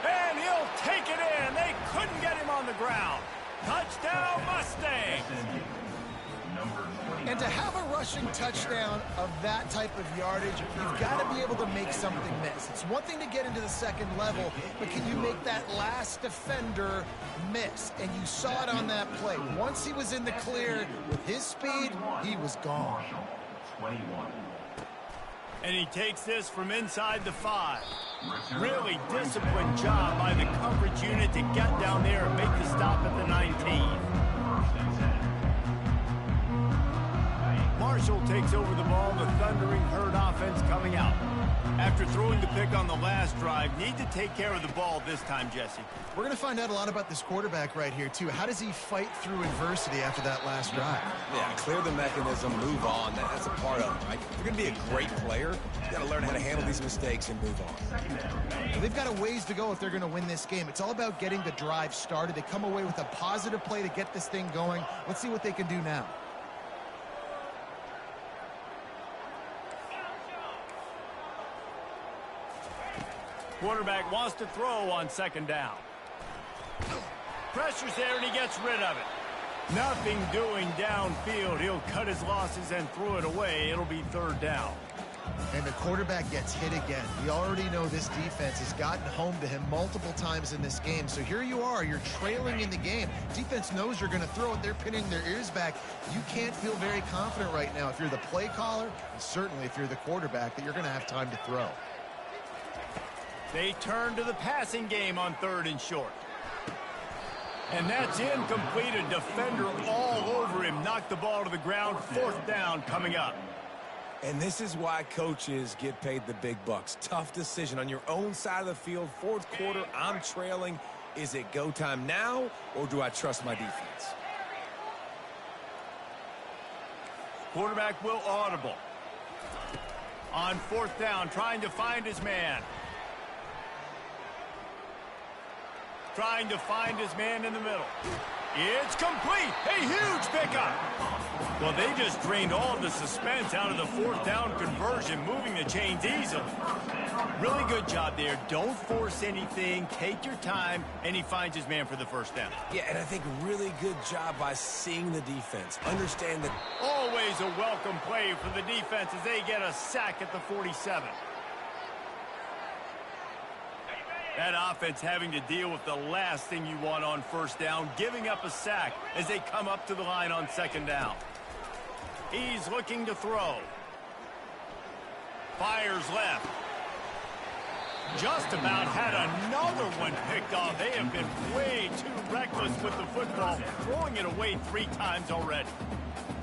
A: And he'll take it in. They couldn't get him on the ground. Touchdown, Mustangs.
B: And to have a rushing touchdown of that type of yardage, you've got to be able to make something miss. It's one thing to get into the second level, but can you make that last defender miss? And you saw it on that play. Once he was in the clear with his speed, he was gone.
D: 21.
A: And he takes this from inside the 5. Really disciplined job by the coverage unit to get down there and make the stop at the 19. Marshall takes over the ball, the Thundering Herd offense coming out. After throwing the pick on the last drive, need to take care of the ball this time, Jesse.
B: We're going to find out a lot about this quarterback right here, too. How does he fight through adversity after that last drive?
C: Yeah, clear the mechanism, move on. That's a part of it, right? If you're going to be a great player, you got to learn how to handle these mistakes and move on.
B: Well, they've got a ways to go if they're going to win this game. It's all about getting the drive started. They come away with a positive play to get this thing going. Let's see what they can do now.
A: Quarterback wants to throw on second down. Pressure's there, and he gets rid of it. Nothing doing downfield. He'll cut his losses and throw it away. It'll be third down.
B: And the quarterback gets hit again. We already know this defense has gotten home to him multiple times in this game. So here you are. You're trailing in the game. Defense knows you're going to throw it. They're pinning their ears back. You can't feel very confident right now if you're the play caller, and certainly if you're the quarterback, that you're going to have time to throw.
A: They turn to the passing game on third and short. And that's incomplete. A defender all over him. Knocked the ball to the ground. Fourth down coming up.
C: And this is why coaches get paid the big bucks. Tough decision on your own side of the field. Fourth quarter, I'm trailing. Is it go time now, or do I trust my defense?
A: Quarterback will audible. On fourth down, trying to find his man. Trying to find his man in the middle. It's complete. A huge pickup. Well, they just drained all of the suspense out of the fourth down conversion, moving the chains easily. Really good job there. Don't force anything. Take your time, and he finds his man for the first down.
C: Yeah, and I think really good job by seeing the defense. Understand that.
A: Always a welcome play for the defense as they get a sack at the 47. That offense having to deal with the last thing you want on first down, giving up a sack as they come up to the line on second down. He's looking to throw. Fires left. Just about had another one picked off. They have been way too reckless with the football, throwing it away 3 times already.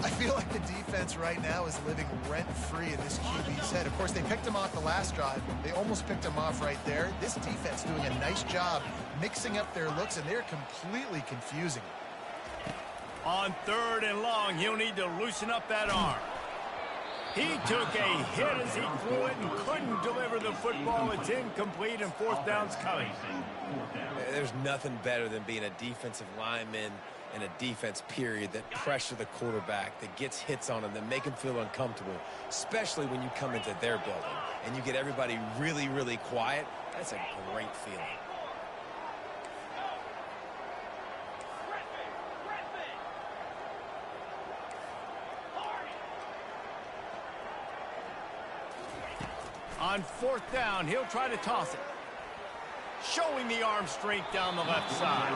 B: I feel like the defense right now is living rent-free in this QB's head. Of course, they picked him off the last drive. They almost picked him off right there. This defense doing a nice job mixing up their looks, and they're completely confusing.
A: On third and long, he'll need to loosen up that arm. He took a hit as he threw it and couldn't deliver the football. It's incomplete, and fourth down's coming.
C: There's nothing better than being a defensive lineman and a defense period that pressure the quarterback, that gets hits on him, that make him feel uncomfortable, especially when you come into their building and you get everybody really, really quiet. That's a great feeling.
A: On fourth down, he'll try to toss it. Showing the arm strength down the left side.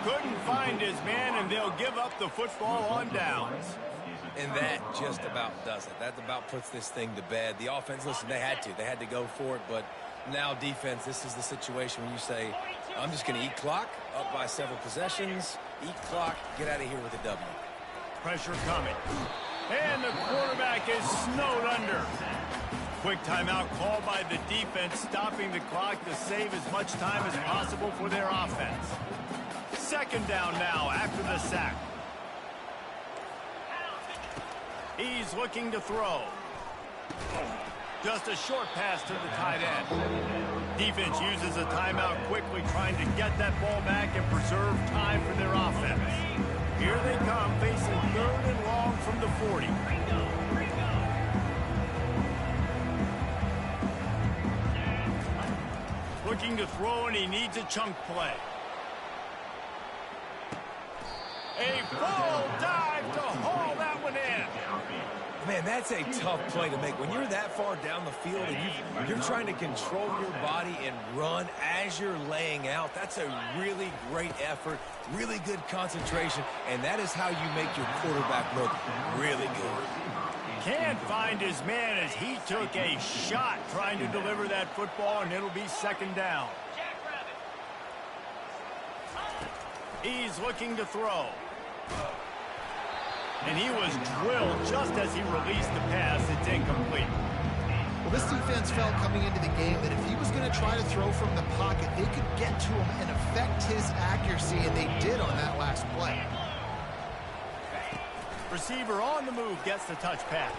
A: Couldn't find his man, and they'll give up the football on downs.
C: And that just about does it. That about puts this thing to bed. The offense, listen, they had to go for it, but now defense, this is the situation when you say, I'm just going to eat clock, up by several possessions, eat clock, get out of here with a W.
A: Pressure coming. And the quarterback is snowed under. Quick timeout called by the defense, stopping the clock to save as much time as possible for their offense. Second down now after the sack. He's looking to throw. Just a short pass to the tight end. Defense uses a timeout quickly, trying to get that ball back and preserve time for their offense. Here they come, facing third and long from the 40. Looking to throw, and he needs a chunk play. A full dive to haul that one in.
C: Man, that's a tough play to make. When you're that far down the field and you're trying to control your body and run as you're laying out, that's a really great effort, really good concentration, and that is how you make your quarterback look really good.
A: Can't find his man as he took a shot trying to deliver that football, and it'll be second down. He's looking to throw. And he was drilled just as he released the pass. It's incomplete.
B: Well, this defense felt coming into the game that if he was going to try to throw from the pocket, they could get to him and affect his accuracy, and they did on that last play.
A: Receiver on the move gets the touch pass.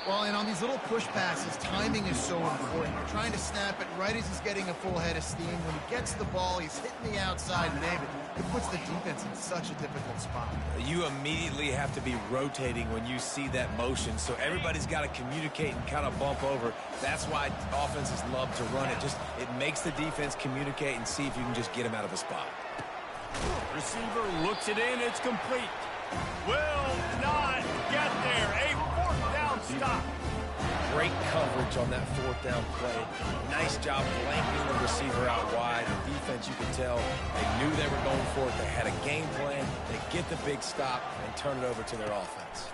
B: Well, and on these little push passes, timing is so important. You're trying to snap it right as he's getting a full head of steam. When he gets the ball, he's hitting the outside, and it puts the defense in such a difficult spot.
C: You immediately have to be rotating when you see that motion, so everybody's got to communicate and kind of bump over. That's why offenses love to run it. It makes the defense communicate and see if you can just get him out of a spot.
A: Receiver looks it in. It's complete. Will not get there. A fourth down stop.
C: Great coverage on that fourth down play. Nice job blanking the receiver out wide. The defense, you can tell, they knew they were going for it. They had a game plan. They get the big stop and turn it over to their offense.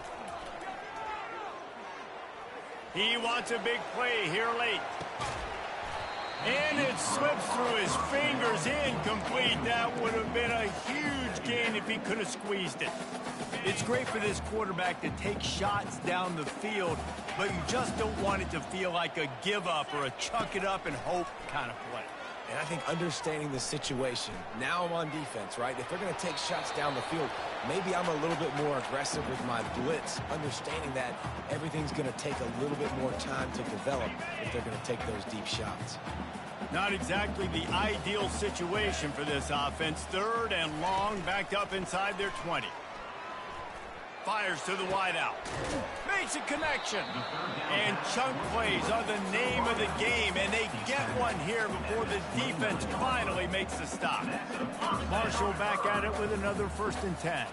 A: He wants a big play here late. And it slips through his fingers, incomplete. That would have been a huge gain if he could have squeezed it. It's great for this quarterback to take shots down the field, but you just don't want it to feel like a give up or a chuck it up and hope kind of play.
C: And I think understanding the situation, now I'm on defense, right? If they're going to take shots down the field, maybe I'm a little bit more aggressive with my blitz, understanding that everything's going to take a little bit more time to develop if they're going to take those deep shots.
A: Not exactly the ideal situation for this offense. Third and long, backed up inside their 20. Fires to the wideout. Makes a connection. And chunk plays are the name of the game, and they get one here before the defense finally makes the stop. Marshall back at it with another 1st and 10.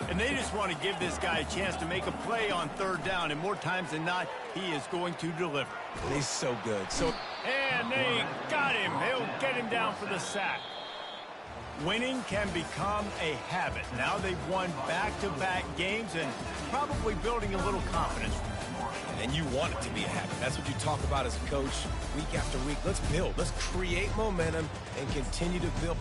A: And they just want to give this guy a chance to make a play on 3rd down, and more times than not, he is going to deliver.
C: He's so good.
A: And they got him. They'll get him down for the sack. Winning can become a habit. Now they've won back-to-back games and probably building a little confidence.
C: And you want it to be a habit. That's what you talk about as a coach week after week. Let's build. Let's create momentum and continue to build.